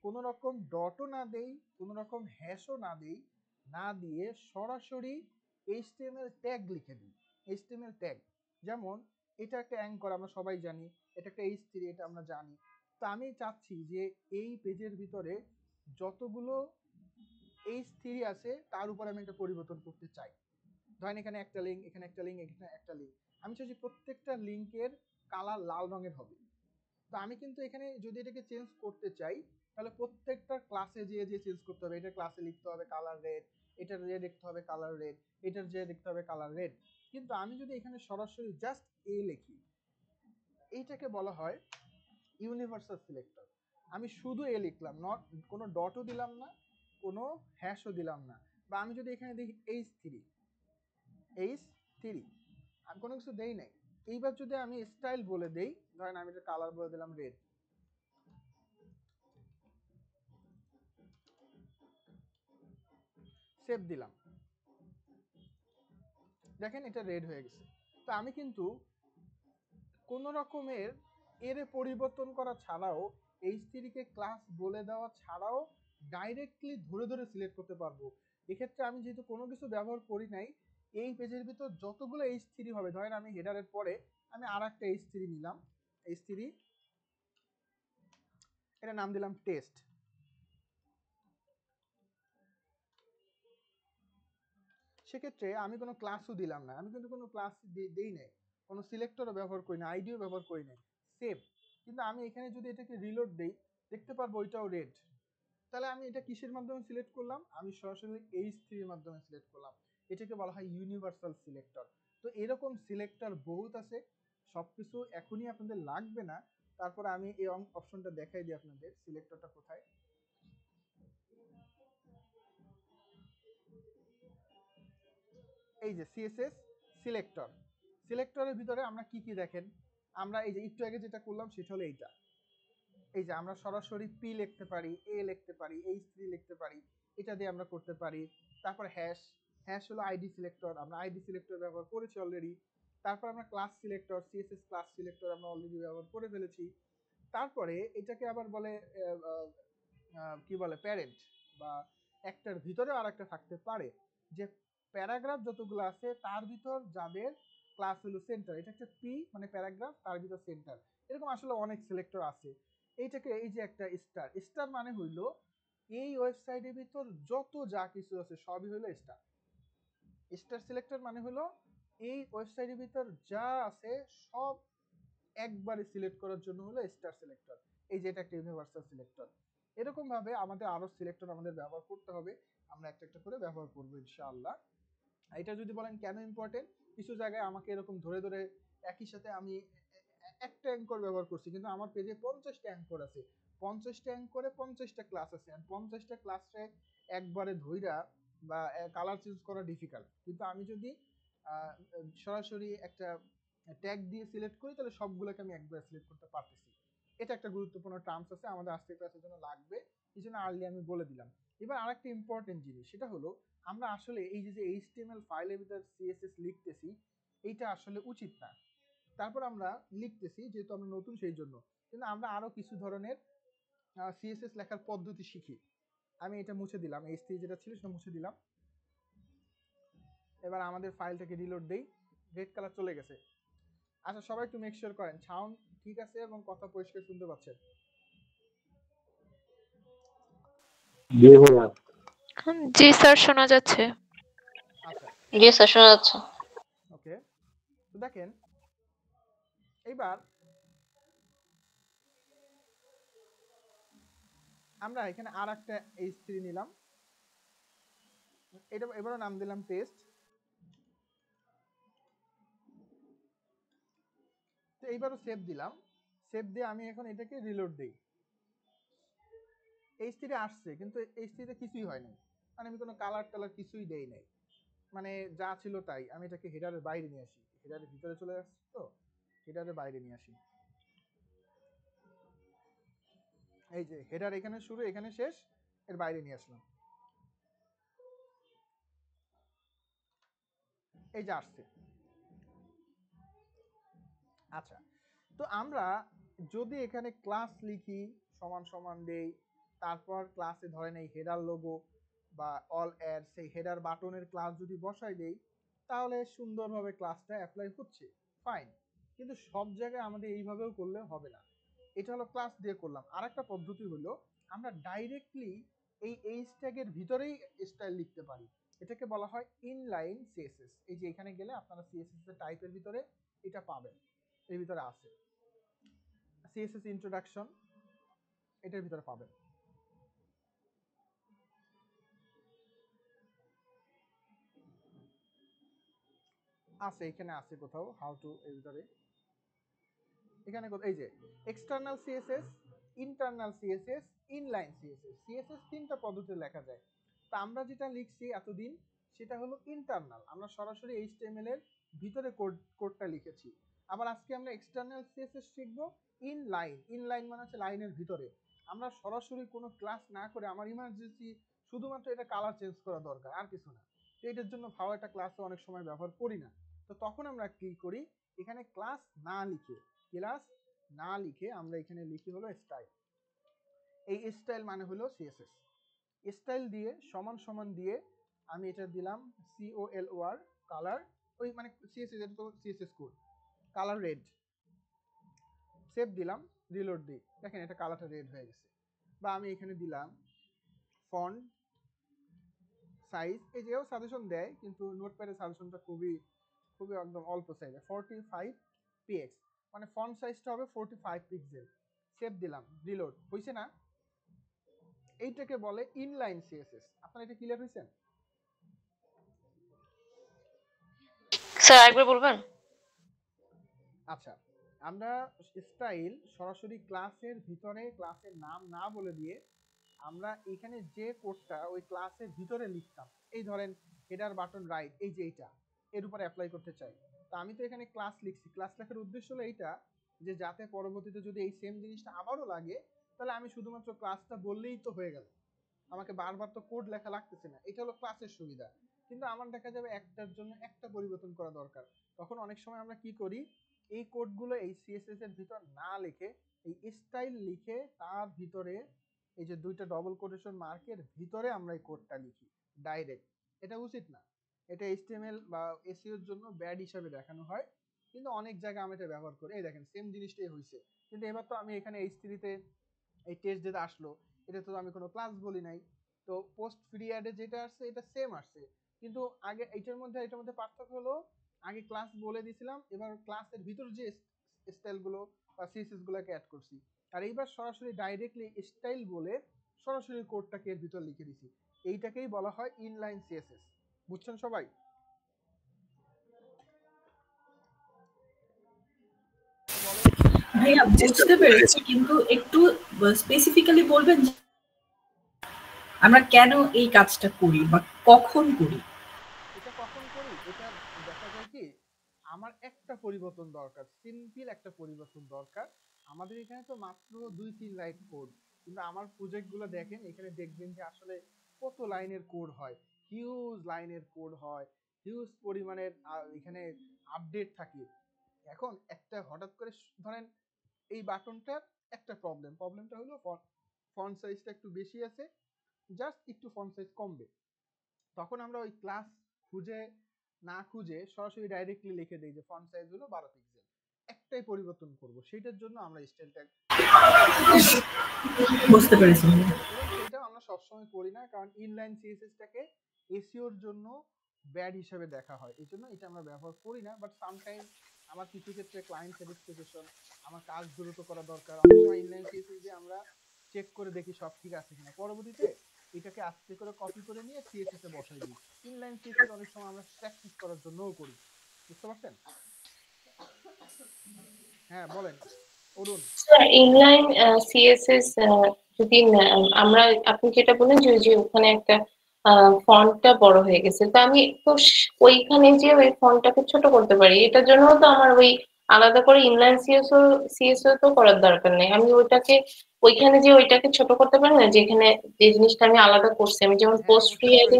কোনো রকম ডটও না দেই, কোনো রকম হ্যাশও না দেই, না দিয়ে সরাসরি HTML ট্যাগ লিখে দিই। HTML ট্যাগ, যেমন এটা একটা অ্যাঙ্কর, আমরা সবাই জানি, এটা একটা H3, এটা আমরা জানি। তো আমি চাচ্ছি যে এই পেজের ভিতরে যতগুলো H3 আছে তার উপর আমি একটা পরিবর্তন করতে চাই। ধরেন এখানে একটা লিঙ্ক, এখানে একটা লিঙ্ক, এখানে একটা লিঙ্ক, আমি চাইছি প্রত্যেকটা লিঙ্কের কালার লাল রঙের হবে। তো আমি কিন্তু এখানে যদি এটাকে চেঞ্জ করতে চাই তাহলে প্রত্যেকটা ক্লাসে যেয়ে চেঞ্জ করতে হবে। এটা ক্লাসে লিখতে হবে কালার রেড, এটার যে লিখতে হবে কালার রেড, এটার যে লিখতে হবে কালার রেড। কিন্তু আমি যদি এখানে সরাসরি জাস্ট এ লিখি, এইটাকে বলা হয় ইউনিভার্সাল সিলেক্টর। আমি শুধু এ লিখলাম, নট কোনো ডটও দিলাম না, কোনো হ্যাশও দিলাম না। বা আমি যদি এখানে দেখি H3, আমি কোনো কিছু দেই নাই। এইবার যদি আমি স্টাইল বলে দেই, ধরেন আমি এটা কালার বলে দিলাম রেড, সেভ দিলাম, দেখেন এটা রেড হয়ে গেছে। তো আমি কিন্তু কোনো রকমের এর পরিবর্তন করা ছাড়াও, H3 কে ক্লাস বলে দেওয়া ছাড়াও ডাইরেক্টলি ধরে ধরে সিলেক্ট করতে পারবো। এক্ষেত্রে আমি যেহেতু কোনো কিছু ব্যবহার করি নাই, এই পেজের ভিতর যতগুলো H3 হবে, ধরেন আমি হেডারের পরে আমি আর একটা H3 নিলাম, H3 এটা নাম দিলাম টেস্ট। সেক্ষেত্রে আমি কোনো ক্লাসও দিলাম না, আমি কিন্তু কোনো ক্লাস দেই নাই, কোনো সিলেক্টরও ব্যবহার করি না, আইডিও ব্যবহার করি নাই, সেভ। কিন্তু আমি এখানে যদি এটাকে রিলোড দেই, দেখতে পারবো ওইটাও রেড। তাহলে আমি এটা কিসের মাধ্যমে সিলেক্ট করলাম? আমি সরাসরি H3 এর মাধ্যমে সিলেক্ট করলাম। এটাকে বলা হয় ইউনিভার্সাল সিলেক্টর। তো এরকম সিলেক্টর বহুত আছে, সবকিছু এখনই আপনাদের লাগবে না। তারপরে আমি এই অপশনটা দেখাই দিই আপনাদের, সিলেক্টরটা কোথায়। এই যে সিএসএস সিলেক্টর, সিলেক্টরের ভিতরে আমরা কি কি দেখেন, আমরা এই যে একটু আগে যেটা করলাম সেটা হলো এইটা। এই যে আমরা সরাসরি পি লিখতে পারি, এ লিখতে পারি, H3 লিখতে পারি, এটা দিয়ে আমরা করতে পারি। তারপর হ্যাশ, হ্যাশ হলো আইডি সিলেক্টর, আমরা আইডি সিলেক্টর ব্যবহার করেছি অলরেডি। তারপর আমরা class selector, CSS class selector আমরা অলরেডি ব্যবহার করে ফেলেছি। তারপরে এটাকে আবার বলে কি বলে প্যারেন্ট, বা একটার ভিতরে আর একটা থাকতে পারে, যে প্যারাগ্রাফ যতগুলো আছে তার ভিতর যাদের ক্লাস হলো সেন্টার, এটা একটা পি মানে প্যারাগ্রাফ, তার ভিতর সেন্টার। এরকম আসলে অনেক সিলেক্টর আছে। এইটাকে এই যে একটা স্টার, স্টার মানে হইলো এই ওয়েবসাইটের ভিতর যত যা কিছু আছে সবই হলো স্টার। স্টার সিলেক্টর মানে হলো এই ওয়েবসাইটের ভিতর যা আছে সব একবারে সিলেক্ট করার জন্য হলো স্টার সিলেক্টর। এই যে এটা একটা ইউনিভার্সাল সিলেক্টর। এরকম ভাবে আমাদের আরো সিলেক্টর আমাদের ব্যবহার করতে হবে, আমরা একটা একটা করে ব্যবহার করব ইনশাআল্লাহ। এটা যদি বলেন কেন ইম্পর্টেন্ট, কিছু জায়গায় আমাকে এরকম ধরে ধরে একই সাথে আমি একটা অ্যাঙ্কর ব্যবহার করছি, কিন্তু আমার পেজে 50টা অ্যাঙ্কর আছে, 50টা অ্যাঙ্করে 50টা ক্লাস আছে, আর 50টা ক্লাসে একবারে ধইরা বা কালার চেঞ্জ করা ডিফিকাল্ট। কিন্তু আমি যদি সরাসরি একটা ট্যাগ দিয়ে সিলেক্ট করি তাহলে সবগুলোকে আমি একবারে সিলেক্ট করতে পারতেছি। এটা একটা গুরুত্বপূর্ণ টার্মস আছে আমাদের আজকের ক্লাসের জন্য লাগবে, এই জন্য আর্লি আমি বলে দিলাম। এবার আরেকটা ইম্পর্টেন্ট জিনিস, সেটা হলো আমরা আসলে এই যে HTML ফাইলের ভিতর CSS লিখতেছি, এইটা আসলে উচিত না। তারপর আমরা লিখতেছি যেহেতু আমরা নতুন সেই জন্য, কিন্তু আমরা আরো কিছু ধরনের CSS লেখার পদ্ধতি শিখি। আমি এটা মুছে দিলাম, H3 যেটা ছিল সেটা মুছে দিলাম। এবার আমাদের ফাইলটাকে রিলোড দেই, রেড কালার চলে গেছে। আচ্ছা সবাই একটু মেক শিওর করেন সাউন্ড ঠিক আছে এবং কথা পরিষ্কার শুনতে পাচ্ছেন। জি স্যার, শোনা যাচ্ছে। আচ্ছা জি স্যার, শোনা যাচ্ছে। ওকে, তো দেখেন এইবার আমরা এখানে আর একটা H3 নিলাম, এটা এবারও নাম দিলাম টেস্ট। তো এইবারও সেভ দিলাম, সেভ দিয়ে আমি এখন এটাকে রিলোড দেই। H3 আসছে কিন্তু H3 তে কিছুই হয়নি, মানে আমি কোনো কালার টালার কিছুই দেই নাই, মানে যা ছিল তাই। আমি এটাকে হেডারের বাইরে নিয়ে আসি, হেডারের ভিতরে চলে আসছে তো হেডারের বাইরে নিয়ে আসি। এই যে হেডার এখানে শুরু এখানে শেষ, এর বাইরে নিয়ে আসলাম, এই যে আসছে। আচ্ছা, তো আমরা যদি এখানে ক্লাস লিখি সমান সমান দেই, তারপর ক্লাসে ধরেন এই হেডার লোগো বা অল অ্যাড সেই হেডার বাটনের ক্লাস যদি বসাই দেই তাহলে সুন্দরভাবে ক্লাসটা অ্যাপ্লাই হচ্ছে, ফাইন। কিন্তু সব জায়গায় আমাদের এইভাবেও করলে হবে না। এটা হলো ক্লাস দিয়ে করলাম। আর একটা পদ্ধতি হলো আমরা ডাইরেক্টলি এই এইচ ট্যাগের ভিতরেই স্টাইল লিখতে পারি। এটাকে বলা হয় ইনলাইন সিএসএস। এই যে এখানে গেলে আপনারা সিএসএস এর টাইপের ভিতরে এটা পাবেন, এর ভিতরে আছে সিএসএস ইন্ট্রোডাকশন, এটার ভিতরে পাবেন। আছে, এখানে আছে কোথাও হাউ টু, এর ভিতরে এখানে এই যে external CSS, internal CSS, inline CSS. CSS তিনটা পদ্ধতিতে লেখা যায়। তা আমরা যেটা লিখছি এতদিন সেটা হলো ইন্টারনাল, আমরা সরাসরি এইচটিএমএল এর ভিতরে কোডটা লিখেছি। আবার আজকে আমরা এক্সটার্নাল সিএসএস শিখব ইনলাইন। ইনলাইন মানে হচ্ছে লাইনের ভিতরে, আমরা সরাসরি কোনো ক্লাস না করে আমার ইমার্জেন্সি শুধুমাত্র এটা কালার চেঞ্জ করা দরকার, আর কিছু না। তো এটার জন্য ভালো একটা ক্লাসও অনেক সময় ব্যবহার করি না। তো তখন আমরা কি করি, এখানে ক্লাস না লিখে আমরা এখানে লিখি হলো স্টাইল। এই স্টাইল মানে হলো সিএসএস। স্টাইল দিয়ে সমান সমান দিয়ে আমি এটা দিলাম COLOR কালার, ওই মানে সিএসএস, এটা তো CSS code, colour red. Save দিলাম, রিলোড দিই, দেখেন এটা কালারটা রেড হয়ে গেছে। বা আমি এখানে দিলাম ফন্ট সাইজ, এই যেও সাজেশন দেয় কিন্তু নোটপ্যাডের সাজেশনটা খুবই একদম অল্প সাইজে, 45 px, মানে ফন্ট সাইজটা হবে 45 পিক্সেল। সেভ দিলাম, রিলোড, হইছে না? এইটাকে বলে ইনলাইন সিএসএস। আপনারা এটা ক্লিয়ার হইছেন? স্যার একবার বলবেন? আচ্ছা, আমরা স্টাইল সরাসরি ক্লাসের ভিতরে ক্লাসের নাম না বলে দিয়ে আমরা এখানে যে কোডটা ওই ক্লাসের ভিতরে লিখতাম, এই ধরেন হেডার বাটন রাইট, এই যে এইটা এর উপর অ্যাপ্লাই করতে চাই। তা আমি তো এখানে ক্লাস লিখছি, ক্লাস লেখার উদ্দেশ্য হলো এইটা যে যাতে পরবর্তীতে যদি এই সেম জিনিসটা আবারও লাগে তাহলে আমি শুধুমাত্র ক্লাসটা বললেই তো হয়ে গেল, আমাকে বারবার তো কোড লেখা লাগতেছে না। এটা হলো ক্লাসের সুবিধা। কিন্তু আমার দেখা যাবে একটার জন্য একটা পরিবর্তন করা দরকার, তখন অনেক সময় আমরা কি করি, এই কোডগুলো এই সিএসএস এর ভিতর না লিখে এই স্টাইল লিখে তার ভিতরে এই যে দুইটা ডবল কোটেশন মার্কের ভিতরে আমরা এই কোডটা লিখি ডাইরেক্ট। এটা উচিত না, এটা এইচটিএমএল বা এসইও এর জন্য ব্যাড হিসাবে দেখানো হয়, কিন্তু অনেক জায়গায় আমি এটা ব্যবহার করি। এই দেখেন সেম জিনিসটাই হয়েছে, কিন্তু এবার তো আমি এখানে H3 তে এই টেস্ট যেটা আসলো এটা তো আমি কোনো ক্লাস বলি নাই, তো পোস্ট ফ্রি অ্যাডে যেটা আসছে এটা সেম আসছে, কিন্তু আগে এটার মধ্যে পার্থক্য হলো আগে ক্লাস বলে দিয়েছিলাম, এবার ক্লাসের ভিতর যে স্টাইলগুলো বা সিএসএস গুলোকে অ্যাড করছি, আর এইবার সরাসরি ডাইরেক্টলি স্টাইল বলে সরাসরি কোডটাকে এর ভিতর লিখে দিছি। এইটাকেই বলা হয় ইনলাইন সিএসএস। বুঝছেন সবাই? ভাইয়া বুঝতে পেরেছি, কিন্তু একটু স্পেসিফিক্যালি বলবেন আমরা কেন এই কাজটা করি বা কখন করি? এটা কখন করি, এটা দেখা যায় কি আমার একটা পরিবর্তন দরকার, সিম্পল একটা পরিবর্তন দরকার। আমাদের এখানে তো মাত্র 2-3 লাইন কোড, কিন্তু আমার প্রজেক্ট গুলো দেখেন, এখানে দেখবেন যে আসলে কত লাইনের কোড হয়, হিউজ লাইনের কোড হয়, হিউজ পরিমাণের এখানে আপডেট থাকে। এখন একটা হঠাৎ করে ধরেন এই বাটনটার একটা প্রবলেমটা হলো ফন্ট সাইজটা একটু বেশি আছে, জাস্ট একটু ফন্ট সাইজ কমবে, তখন আমরা ওই ক্লাস না খুঁজে সরাসরি ডাইরেক্টলি লিখে দেই যে ফন্ট সাইজ হলো 12 পিক্সেল, একটাই পরিবর্তন করব, সেটার জন্য আমরা স্টাইল ট্যাগ বুঝতে পেরেছি। সেটা আমরা সবসময় করি না, কারণ ইনলাইন সিএসএসটাকে এসইওর জন্য ব্যাড হিসেবে দেখা হয়, এই জন্য এটা আমরা ব্যবহার করি না। বাট সামটাইম আমার কিছু ক্ষেত্রে ক্লায়েন্ট স্যাটিসফ্যাকশন, আমার কাজ দ্রুত করা দরকার, অনেক সময় ইনলাইন সিএসএস দিয়ে আমরা চেক করে দেখি সব ঠিক আছে কিনা, পরবর্তীতে এটাকে আস্তে করে কপি করে নিয়ে সিএসএস এ বসাই দিই। ইনলাইন সিএসএস অনেক সময় আমরা প্র্যাকটিস করার জন্যও করি। বুঝতে পারছেন? হ্যাঁ বলেন অরুণ। স্যার ইনলাইন সিএসএস যদি আমরা, আপনি যেটা বলেন যে ওখানে একটা ফন্টটা বড় হয়ে গেছে, তো আমি তো ওইখানে যে ওই ফন্টটাকে ছোট করতে পারি, এটার জন্য তো আমার ওই আলাদা করে ইনলাইন সিএসএস তো করার দরকার নেই। আমি ওইটাকে ওইখানে যে ওইটাকে ছোট করতে পারি না, যেখানে যে জিনিসটা আমি আলাদা করছি, আমি যেমন পোস্ট ফ্রি আইডি,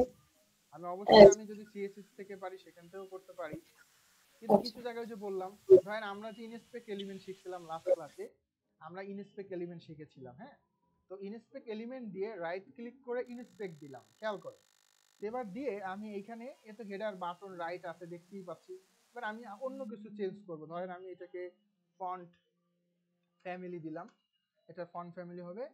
আমি অবশ্যই আমি যদি সিএসএস থেকে পারি সেখান থেকেও করতে পারি, কিন্তু কিছু জায়গায় যে বললাম, ধরেন আমরা যে ইনস্পেক এলিমেন্ট শিখছিলাম লাস্ট ক্লাসে, আমরা ইনস্পেক এলিমেন্ট শিখেছিলাম, হ্যাঁ, তো ইনস্পেক্ট এলিমেন্ট দিয়ে রাইট ক্লিক করে ইনস্পেক্ট দিলাম, খেয়াল করে। এবার দিয়ে আমি এইখানে এত হেডার বাটন রাইট আছে দেখতেই পাচ্ছি। এবার আমি অন্য কিছু চেঞ্জ করব, ধরেন আমি এটাকে ফন্ট ফ্যামিলি দিলাম, এটা ফন্ট ফ্যামিলি হবে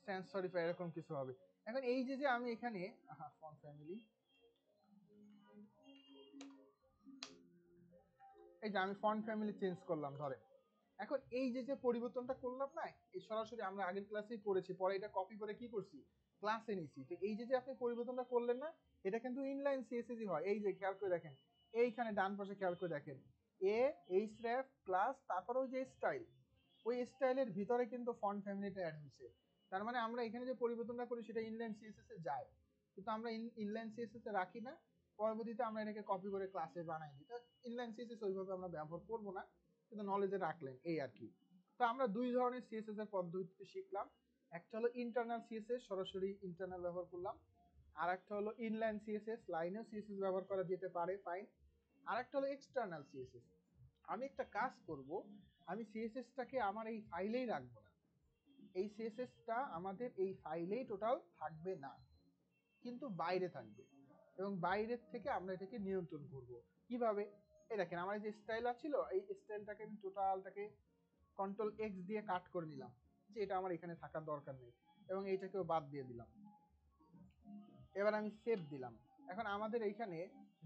সেন্সরিফাই, এরকম কিছু হবে। এখন এই যে আমি এখানে ফন্ট ফ্যামিলি, এই যে আমি ফন্ট ফ্যামিলি চেঞ্জ করলাম ধরেন। এখন এই যে পরিবর্তনটা করলাম না, এই সরাসরি আমরা আগের ক্লাসেই করেছি, পরে এটা কপি করে কি করছি ক্লাসে নিছি। তো এই যে আপনি পরিবর্তনটা করলেন না, এটা কিন্তু ইনলাইন সিএসএস হয়। এই যে খেয়াল করে দেখেন, এইখানে ডান পাশে খেয়াল করে দেখেন, এ এইচরেফ ক্লাস, তারপর ওই যে স্টাইল, ওই স্টাইলের ভিতরে কিন্তু ফন্ট ফ্যামিলিটা অ্যাড হয়েছে। তার মানে আমরা এখানে যে পরিবর্তনটা করি সেটা ইনলাইন সিএসএস এ যায়, কিন্তু আমরা ইনলাইন সিএসএস এ রাখি না, পরবর্তীতে আমরা এটাকে কপি করে ক্লাসে বানাই দিই। তো ইনলাইন সিএসএস ওইভাবে আমরা ব্যবহার করব না, কিন্তু নলেজে রাখলেন এই আর কি। তো আমরা দুই ধরনের সিএসএস এর পদ্ধতি শিখলাম, একটা হলো ইন্টারনাল সিএসএস, সরাসরি ইন্টারনাল ব্যবহার করলাম, আর একটা হলো ইনলাইন সিএসএস, লাইনেও সিএসএস ব্যবহার করা যেতে পারে, ফাইন। আর একটা হলো এক্সটার্নাল সিএসএস। আমি একটা কাজ করব, আমি সিএসএসটাকে আমার এই ফাইলেই রাখবো না, এই সিএসএসটা আমাদের এই ফাইলেই টোটাল থাকবে না, কিন্তু বাইরে থাকবে, এবং বাইরের থেকে আমরা এটাকে নিয়ন্ত্রণ করব কিভাবে। এই দেখেন আমার যে স্টাইল ছিল, এই স্টাইলটাকে আমি টোটালটাকে কন্ট্রোল এক্স দিয়ে কাট করে নিলাম, যে এটা আমার এখানে থাকার দরকার নেই, এবং এইটাকেও বাদ দিয়ে দিলাম। এবার আমি সেভ দিলাম। এখন আমাদের এইখানে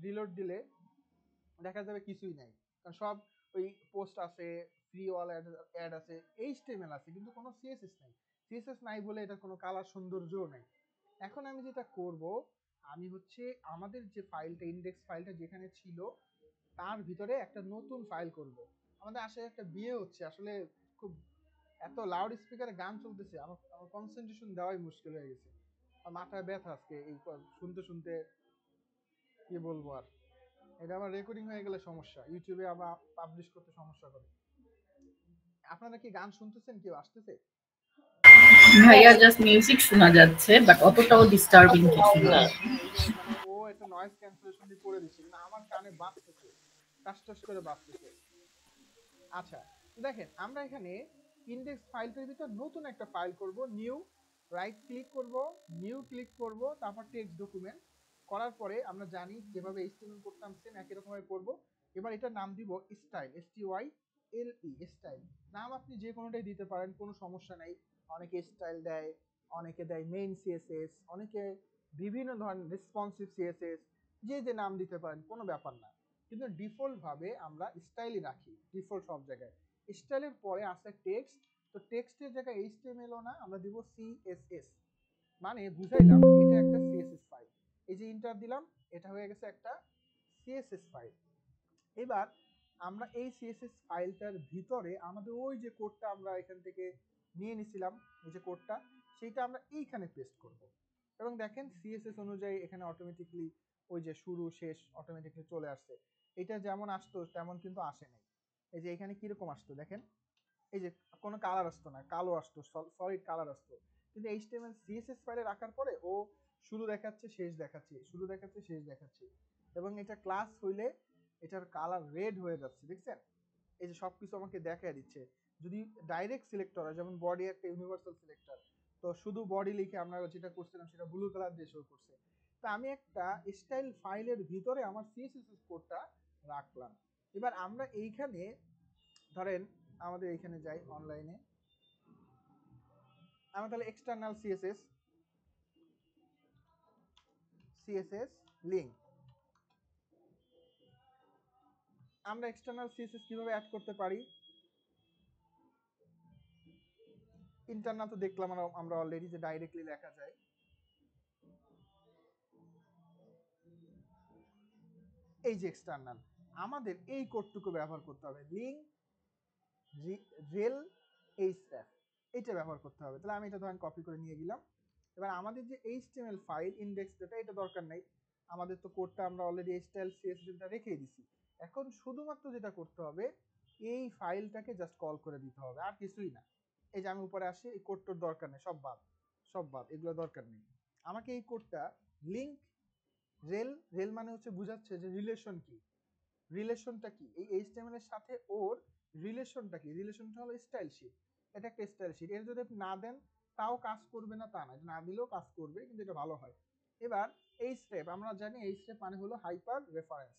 রিলোড দিলে দেখা যাবে কিছুই নাই, কারণ সব ওই পোস্ট আছে, ফ্রি ওয়াল অ্যাড আছে, এইচটিএমএল আছে, কিন্তু কোনো সিএসএস নাই। সিএসএস নাই বলে এটা কোনো কালার সৌন্দর্যও নাই। এখন আমি যেটা করব, আমি হচ্ছে আমাদের যে ফাইলটা, ইন্ডেক্স ফাইলটা যেখানে ছিল তার ভিতরে একটা নতুন ফাইল করব। আমাদের আসলে একটা বিয়ে হচ্ছে, আসলে খুব এত লাউড স্পিকারে গান চলতেছে, আমার কনসেন্ট্রেশন দেওয়াই মুশকিল হয়ে গেছে, আর মাথায় ব্যথা আজকে এই শুনতে শুনতে, কি বলবো আর। এটা আমার রেকর্ডিং হয়ে গেলে সমস্যা, ইউটিউবে আবার পাবলিশ করতে সমস্যা করে। আপনারা কি গান শুনতেছেন, কেউ আসতেছে? ভাইয়া জাস্ট মিউজিক শোনা যাচ্ছে, বাট অতটাও ডিস্টার্বিং কিছু না। মানে ও একটা নয়েজ ক্যান্সেলেশন দিয়ে করে দিচ্ছে, কিন্তু আমার কানে বাজতেছে, টাস করে বাজতেছে। আচ্ছা, দেখেন আমরা এখানে ইন্ডেক্স ফাইলটার ভিতর নতুন একটা ফাইল করব, নিউ, রাইট ক্লিক করব, নিউ ক্লিক করব, তারপর টেক্সট ডকুমেন্ট করার পরে আমরা জানি যেভাবে এইচটিএমএল করতাম সেম একই রকম ভাবে করব। এবার এটার নাম দিব স্টাইল, STYLE, স্টাইল। নাম আপনি যে কোনোটাই দিতে পারেন, কোনো সমস্যা নাই। অনেকে স্টাইল দেয়, অনেকে দেয় মেইন সিএসএস, অনেকে বিভিন্ন ধরনের রেসপন্সিভ সিএসএস, যে নাম দিতে পারেন, কোনো ব্যাপার না, কিন্তু ডিফল্ট ভাবে আমরা স্টাইলই রাখি, ডিফল্ট সব জায়গায়। স্টাইলের পরে আছে টেক্সট, তো টেক্সটের জায়গায় HTML ও না, আমরা দিব CSS, মানে বুঝাইলাম এটা একটা CSS ফাইল। এই যে ইন্টার দিলাম, এটা হয়ে গেছে একটা CSS ফাইল। এবার আমরা এই CSS ফাইলটার ভিতরে আমাদের ওই যে কোডটা আমরা এখান থেকে নিয়ে নিছিলাম, এই যে কোডটা, সেইটা আমরা এইখানে পেস্ট করব, এবং দেখেন CSS অনুযায়ী এখানে অটোমেটিকলি ওই যে শুরু শেষ অটোমেটিকলি চলে আসছে। এটা যেমন আসতো তেমন কিন্তু আসে নাই। এই যে এখানে কিরকম আসতো দেখেন, এই যে কোনো কালার আসতো না, কালো আসতো, সলিড কালার আসতো, কিন্তু HTML CSS ফাইলে রাখার পরে ও শুরু দেখাচ্ছে, শেষ দেখাচ্ছে, শুরু দেখাচ্ছে, শেষ দেখাচ্ছে, এবং এটা ক্লাস হইলে এটার কালার রেড হয়ে যাচ্ছে, দেখছেন? এই যে সবকিছু আমাকে দেখায় দিচ্ছে। যদি ডাইরেক্ট সিলেক্টর হয়, যেমন বডি একটা ইউনিভার্সাল সিলেক্টর, তো শুধু বডি লিখে আমরা যেটা করছিলাম সেটা ব্লু কালার দিয়ে শো করছে। তা আমি একটা স্টাইল ফাইলের ভিতরে আমার CSS কোডটা রাখলাম। এবার আমরা এইখানে ধরেন আমাদের এইখানে যাই অনলাইনে, আমরা তাহলে এক্সটার্নাল সিএসএস লিঙ্ক, আমরা এক্সটার্নাল সিএসএস কিভাবে অ্যাড করতে পারি? ইন্টারনাল তো দেখলাম আমরা অলরেডি যে ডাইরেক্টলি লেখা যায়। এই যে এক্সটার্নাল, আমাদের এই কোডটুকু ব্যবহার করতে হবে, লিঙ্ক রেল এইচরেফ, এটা ব্যবহার করতে হবে। তাহলে আমি এটা ধরেন কপি করে নিয়ে গেলাম। এবার আমাদের যে HTML ফাইল ইন্ডেক্স ডেটা, এটা দরকার নাই, আমাদের তো কোডটা আমরা অলরেডি স্টাইল CSS রেখেই দিছি। এখন শুধুমাত্র যেটা করতে হবে, এই ফাইলটাকে জাস্ট কল করে দিতে হবে, আর কিছুই না। এই যে আমি উপরে আসি, এই কোডটার দরকার নেই, সব বাদ, এগুলো দরকার নেই। আমাকে এই কোডটা লিঙ্ক রেল মানে হচ্ছে বুঝাচ্ছে যে রিলেশন কি, রিলেশনটা কি, এই এইচটিএমএল এর সাথে ওর রিলেশনটা কি, রিলেশনটা হলো স্টাইল শিট। এটা একটা স্টাইল শিট, এর যদি আপনি না দেন তাও কাজ করবে না তা না, না দিলেও কাজ করবে, কিন্তু এটা ভালো হয়। এবার এই স্টেপ আমরা জানি, এই স্টেপ মানে হলো হাইপার রেফারেন্স।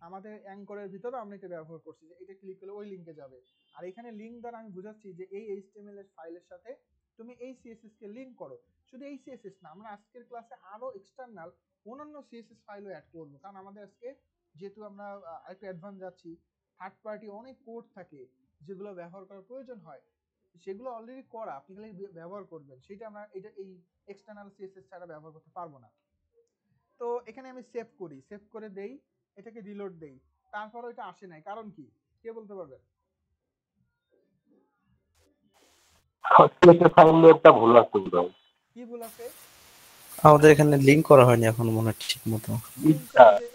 আমাদের অ্যাঙ্করের ভিতরে আমরা এটা ব্যবহার করছি যে এটা ক্লিক করলে ওই লিঙ্কে যাবে। আর এখানে লিঙ্ক দ্বারা আমি বুঝাচ্ছি যে এই এইচটিএমএল এর ফাইলের সাথে তুমি এই সিএসএস কে লিঙ্ক করো। শুধু এই সিএসএস না, আমরা আজকের ক্লাসে আরো এক্সটার্নাল অন্যান্য সিএসএস ফাইলও অ্যাড করবো, কারণ আমাদের আজকে যেহেতু আমরা একটু অ্যাডভান্স যাচ্ছি, থার্ড পার্টি অনেক কোড থাকে যেগুলো ব্যবহার করার প্রয়োজন হয়, সেগুলো অলরেডি করা, আপনি খালি ব্যবহার করবেন, সেটা আমরা এটা এই এক্সটার্নাল সিএসএস ছাড়া ব্যবহার করতে পারবো না। তো এখানে আমি সেভ করি, সেভ করে দেই, এটাকে রিলোড দেই, তারপর এটা আসে নাই, কারণ কি কে বলতে পারবেন? একটা ভুল আছে, কি ভুল আছে? আমাদের এখানে লিংক করা হয়নি এখন মনে হয় ঠিক মতো।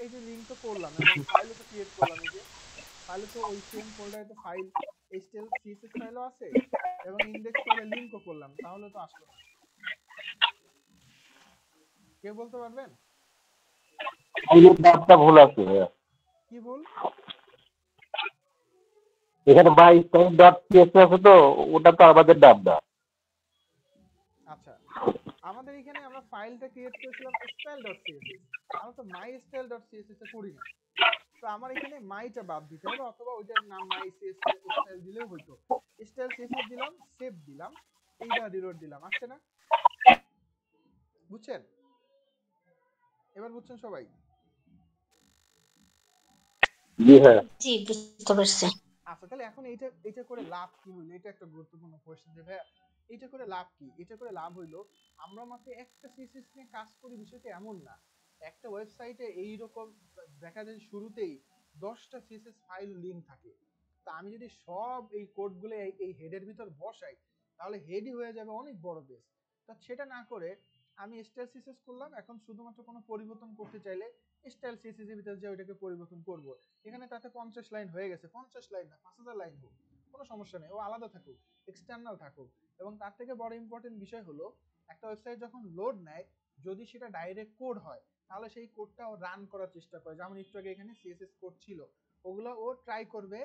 এই যে লিংক তো করলাম এবং ফাইলও তো ক্রিয়েট করলাম, এই যে ফাইলে তো ওই সেম ফোল্ডারে তো ফাইল HTML CSS ফাইলও আছে এবং ইনডেক্স ফাইলে লিংকও করলাম, তাহলে তো আসলো না। কে বলতে পারবেন একটা ভুল আছে? কি ভুল? এখানে my_style.cs আছে তো, ওটা তো আমাদের নাম না। আচ্ছা, আমাদের এখানে আমরা ফাইলটা ক্রিয়েট করেছিলাম style.css, আমরা তো mystyle.css এ করি না। তো আমার এখানে মাইটা বাদ দিতে হবে, অথবা ওইটার নাম mycss স্টাইল দিলেও হইতো। স্টাইল css দিলাম, সেভ দিলাম, এইটা রিলোড দিলাম, আসছে না? বুঝছেন? এবার বুঝছেন সবাই? জি হ্যাঁ, জি বুঝতে পারছি। আচ্ছা, তাহলে এখন এটা করে লাভ কি হইলো? এটা একটা গুরুত্বপূর্ণ কোশ্চেন যে ভাই এটা করে লাভ কি? এটা করে লাভ হইলো আমরা মাত্র একটা সিএসএস নিয়ে কাজ করি, বিষয়টা এমন না। একটা ওয়েবসাইটে এইরকম দেখা যায় শুরুতেই 10টা সিএসএস ফাইল লিংক থাকে। তা আমি যদি সব এই কোডগুলো এই হেডের ভিতর বসাই, তাহলে হেডই হয়ে যাবে অনেক বড় পেজ। তা সেটা না করে আমি স্টাইল সিএসএস করলাম, এখন শুধুমাত্র কোনো পরিবর্তন করতে চাইলে স্টাইল সিএসএস এর ভিতর যে ওইটাকে পরিবর্তন করব। এখানে তাতে 50 লাইন হয়ে গেছে, 50 লাইন না 5000 লাইন হোক, কোনো সমস্যা নেই, ও আলাদা থাকুক, এক্সটার্নাল থাকুক। এবং তার থেকে বড় ইম্পর্টেন্ট বিষয় হলো একটা ওয়েবসাইট যখন লোড নেয়, যদি সেটা ডাইরেক্ট কোড হয় তাহলে সেই কোডটা ও রান করার চেষ্টা করে। যেমন একটু আগে এখানে সিএসএস কোড ছিল, ওগুলো ও ট্রাই করবে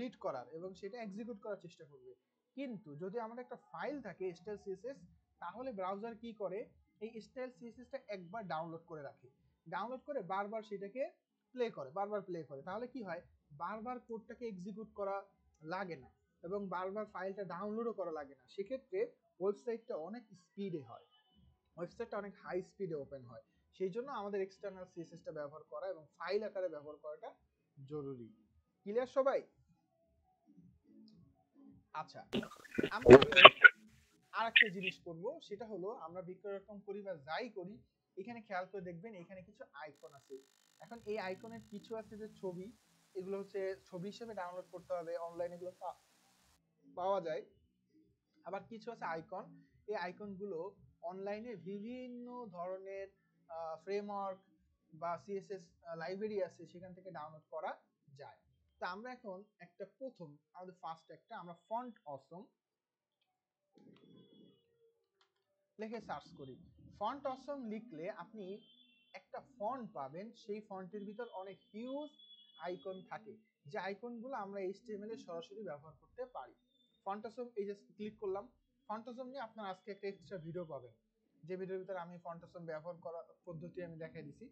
রিড করার এবং সেটা এক্সিকিউট করার চেষ্টা করবে। কিন্তু যদি আমাদের একটা ফাইল থাকে স্টাইল সিএসএস, তাহলে ব্রাউজার কি করে, এই স্টাইল সিএসএসটা একবার ডাউনলোড করে রাখে, ডাউনলোড করে বারবার সেটাকে প্লে করে, বারবার প্লে করে। তাহলে কি হয়, বারবার কোডটাকে এক্সিকিউট করা লাগে না এবং বারবার ফাইলটা ডাউনলোডও করা লাগে না। সেক্ষেত্রে ওয়েবসাইটটা অনেক স্পিডে হয়, ওয়েবসাইটটা অনেক হাই স্পিডে ওপেন হয়। সেই জন্য আমাদের এক্সটার্নাল সিএসএসটা ব্যবহার করা এবং ফাইল আকারে ব্যবহার করাটা জরুরি। ক্লিয়ার সবাই? আচ্ছা, আমরা আর একটা জিনিস করব, সেটা হলো আমরা বিক্রয়কম করি বা যাই করি, এখানে খেয়াল করে দেখবেন এখানে কিছু আইকন আছে। এখন এই আইকনের কিছু আছে যে ছবি, এগুলো হচ্ছে ছবি হিসেবে ডাউনলোড করতে হবে, অনলাইনে এগুলো পাওয়া যায়। আবার কিছু আছে আইকন, এই আইকনগুলো অনলাইনে বিভিন্ন ধরনের ফ্রেমওয়ার্ক বা সিএসএস লাইব্রেরি আছে, সেখান থেকে ডাউনলোড করা যায়। তা আমরা এখন একটা প্রথম আমাদের ফার্স্ট একটা আমরা ফন্ট অসম লিখে সার্চ করি। ফন্ট অসম লিখলে আপনি একটা ফন্ট পাবেন, সেই ফন্টের ভিতর অনেক হিউজ আইকন থাকে, যে আইকনগুলো আমরা HTML এ সরাসরি ব্যবহার করতে পারি। ফন্ট অসম, এই যে ক্লিক করলাম, ফন্ট অসম নিয়ে আপনারা আজকে একটা এক্সট্রা ভিডিও পাবেন, যে ভিডিওর ভিতরে আমি ফন্ট অসম ব্যবহার করার পদ্ধতি আমি দেখাই দিছি,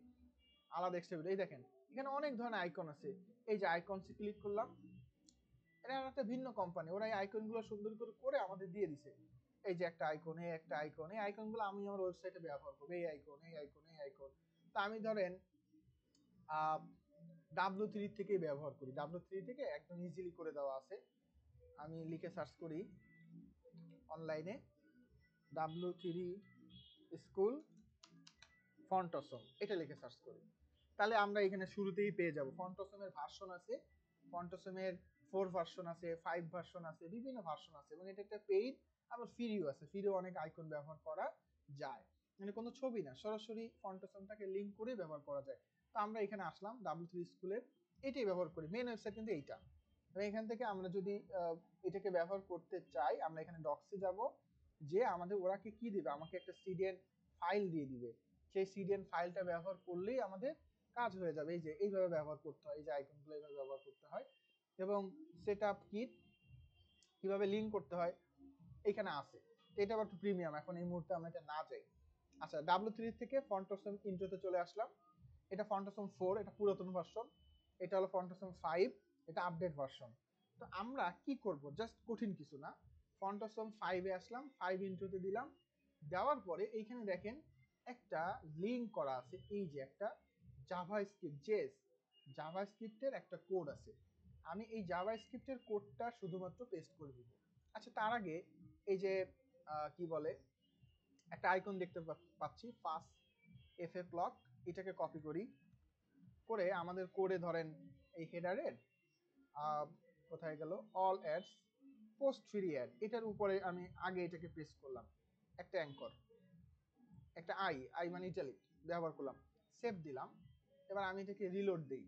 আলাদা এক্সট্রা ভিডিও। এই দেখেন এখানে অনেক ধরনের আইকন আছে, এই যে আইকনসে ক্লিক করলাম, এটা একটা ভিন্ন কোম্পানি, ওরা এই আইকনগুলো সুন্দর করে করে আমাদের দিয়ে দিছে। এই যে একটা আইকন, এই একটা আইকন, এই আইকনগুলো আমি আমার ওয়েবসাইটে ব্যবহার করব, এই আইকন, এই আইকন, এই আইকন। তা আমি ধরেন W3 থেকে ব্যবহার করি, W3 থেকে একদম ইজিলি করে দেওয়া আছে। আমি লিখে সার্চ করি অনলাইনে W3 স্কুল ফন্ট অসম, এটা লিখে সার্চ করি, তাহলে আমরা এখানে শুরুতেই পেয়ে যাব। ফন্ট অসমের ভার্সন আছে, ফন্ট অসমের 4 ভার্সন আছে, 5 ভার্সন আছে, বিভিন্ন ভার্সন আছে, এবং এটা একটা পেইড, আবার ফ্রিও আছে। ফ্রিও অনেক আইকন ব্যবহার করা যায়, মানে কোনো ছবি না, সরাসরি ফন্ট অসমটাকে লিংক করে ব্যবহার করা যায়। তো আমরা এখানে আসলাম W3 স্কুলের, এটাই ব্যবহার করি, মেন ওয়েবসাইট কিন্তু এইটা। এখান থেকে আমরা যদি এটাকে ব্যবহার করতে চাই, আমরা এখানে ডক্সে যাব, যে আমাদের ওরা কি দিবে, আমাকে একটা সিডিএন ফাইল দিয়ে দিবে, সেই সিডিএন ফাইলটা ব্যবহার করলেই আমাদের কাজ হয়ে যাবে। এই যে এইভাবে ব্যবহার করতে হয়, এই যে আইকনগুলো এইভাবে ব্যবহার করতে হয়, এবং সেটআপ কিট কিভাবে লিংক করতে হয় এখানে আছে। এটা আবার একটু প্রিমিয়াম, এখন এই মুহূর্তে আমরা এটা না যাই। আচ্ছা, W3 থেকে ফন্টসম ইন্ট্রোতে চলে আসলাম। এটা ফন্টসম 4, এটা পুরাতন ভার্সন। এটা হলো ফন্টসম 5, এটা আপডেট ভার্সন। তো আমরা কি করব, জাস্ট কঠিন কিছু না। ফন্টসম 5 এ আসলাম, 5 ইন্ট্রোতে দিলাম। দেওয়ার পরে এইখানে দেখেন একটা লিংক করা আছে, এই যে একটা জাভাস্ক্রিপ্ট জাভাস্ক্রিপ্টের একটা কোড আছে। আমি এই জাভাস্ক্রিপ্টের কোডটা শুধুমাত্র পেস্ট করে দিব। আচ্ছা, তার আগে এই যে কি বলে একটা আইকন দেখতে পাচ্ছি, ফাস্ট এফএ ব্লক, এটাকে কপি করি, করে আমাদের কোডে ধরেন এই হেডারের কোথায় গেল, all ads post free add, এটার উপরে আমি আগে এটাকে পেস্ট করলাম, একটা অ্যাঙ্কর, একটা আই মানে ইটালিক ব্যবহার করলাম, সেভ দিলাম। এবার আমি এটাকে রিলোড দেই,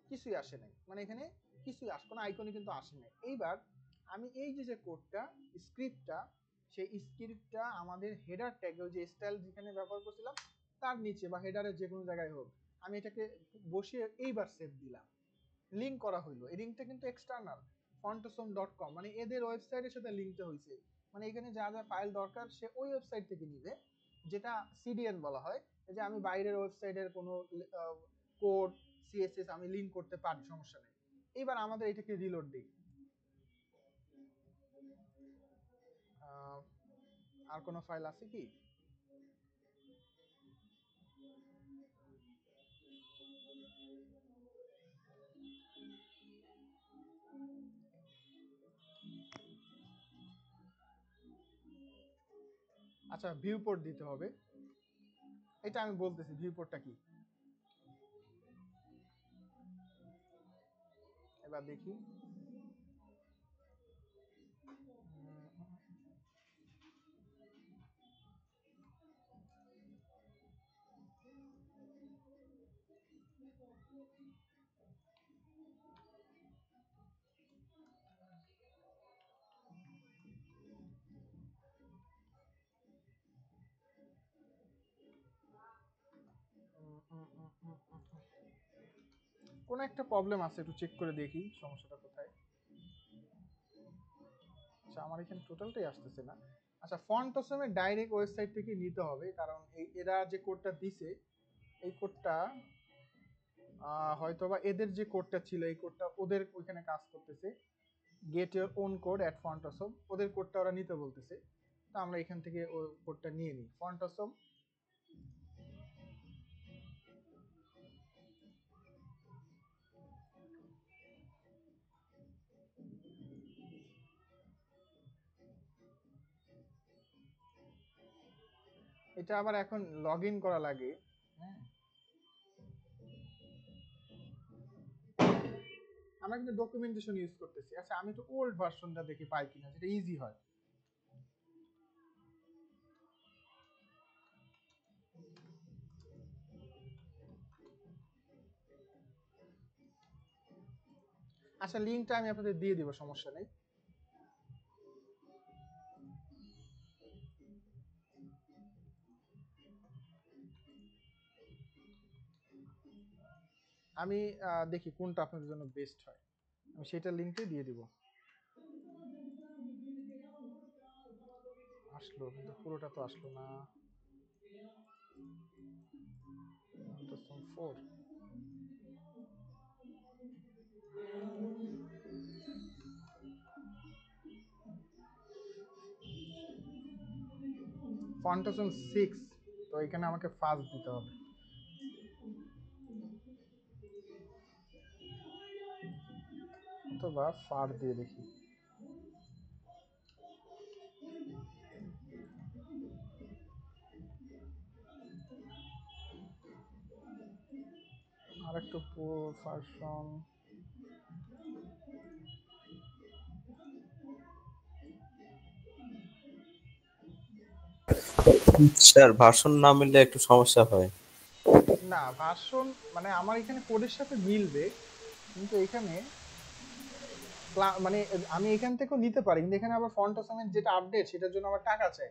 কিছুই আসে নাই, মানে এখানে কিছুই কোনো আইকনই কিন্তু আসে নাই। এইবার আমি এই যে কোডটা স্ক্রিপ্টটা, সেই স্ক্রিপ্টটা আমাদের হেডার ট্যাগে, ওই যে স্টাইল যেখানে ব্যবহার করছিলাম তার নিচে বা হেডারের যে কোনো জায়গায় হোক, আমি এটাকে বসিয়ে এইবার সেভ দিলাম, লিংক করা হইলো। এই লিংকটা কিন্তু এক্সটার্নাল fontosom.com, মানে এদের ওয়েবসাইটের সাথে লিংকটা হয়েছে। মানে এখানে যা যা ফাইল দরকার সে ওই ওয়েবসাইট থেকে নিবে, যেটা সিডিএন বলা হয়। যে আমি বাইরের ওয়েবসাইটের কোনো কোড সিএসএস আমি লিংক করতে পারি, সমস্যা নেই। এবার আমাদের এটাকে রিলোড দিই। আর কোনো ফাইল আছে কি? আচ্ছা, ভিউ পোর্ট দিতে হবে, এটা আমি বলতেছি ভিউ পোর্টটা কি। এবার দেখি, কোন একটা প্রবলেম আছে, একটু চেক করে দেখি সমস্যাটা কোথায়। আচ্ছা, আমার এখানে টোটালটাই আসতেছে না। আচ্ছা, ফন্টসমের ডাইরেক্ট ওয়েবসাইট থেকে নিতে হবে, কারণ এরা যে কোডটা দিছে এই কোডটা হয়তোবা এদের যে কোডটা ছিল এই কোডটা ওদের ওইখানে কাজ করতেছে, get your own code at ফন্টসম, ওদের কোডটা ওরা নিতে বলতেছে। তো আমরা এখান থেকে ওই কোডটা নিয়ে নিই, ফন্টসম। এটা আবার এখন লগ ইন করা লাগে। হ্যাঁ, আমরা কিন্তু ডকুমেন্টেশন ইউজ করতেছি। আচ্ছা, আমি তো ওল্ড ভার্সনটা দেখি পাই কিনা, যেটা ইজি হয়। আচ্ছা, লিঙ্কটা আমি আপনাদের দিয়ে দিব, সমস্যা নেই। আমি দেখি কোনটা আপনাদের জন্য বেস্ট হয়, আমি সেটা লিঙ্কটাই দিয়ে দিব। আসলো কিন্তু পুরোটা তো আসলো না। ফন্টসম 6, তো এখানে আমাকে ফাস্ট দিতে হবে, অথবা ফার দিয়ে দেখি। আর একটু ভার্সন, স্যার ভার্সন না মিললে একটু সমস্যা হয়। না, ভার্সন মানে আমার এখানে কোডের সাথে মিলবে, কিন্তু এখানে মানে আমি এখান থেকেও নিতে পারি, কিন্তু এখানে আবার ফন্টসমের যেটা আপডেট সেটার জন্য আমার টাকা চাই।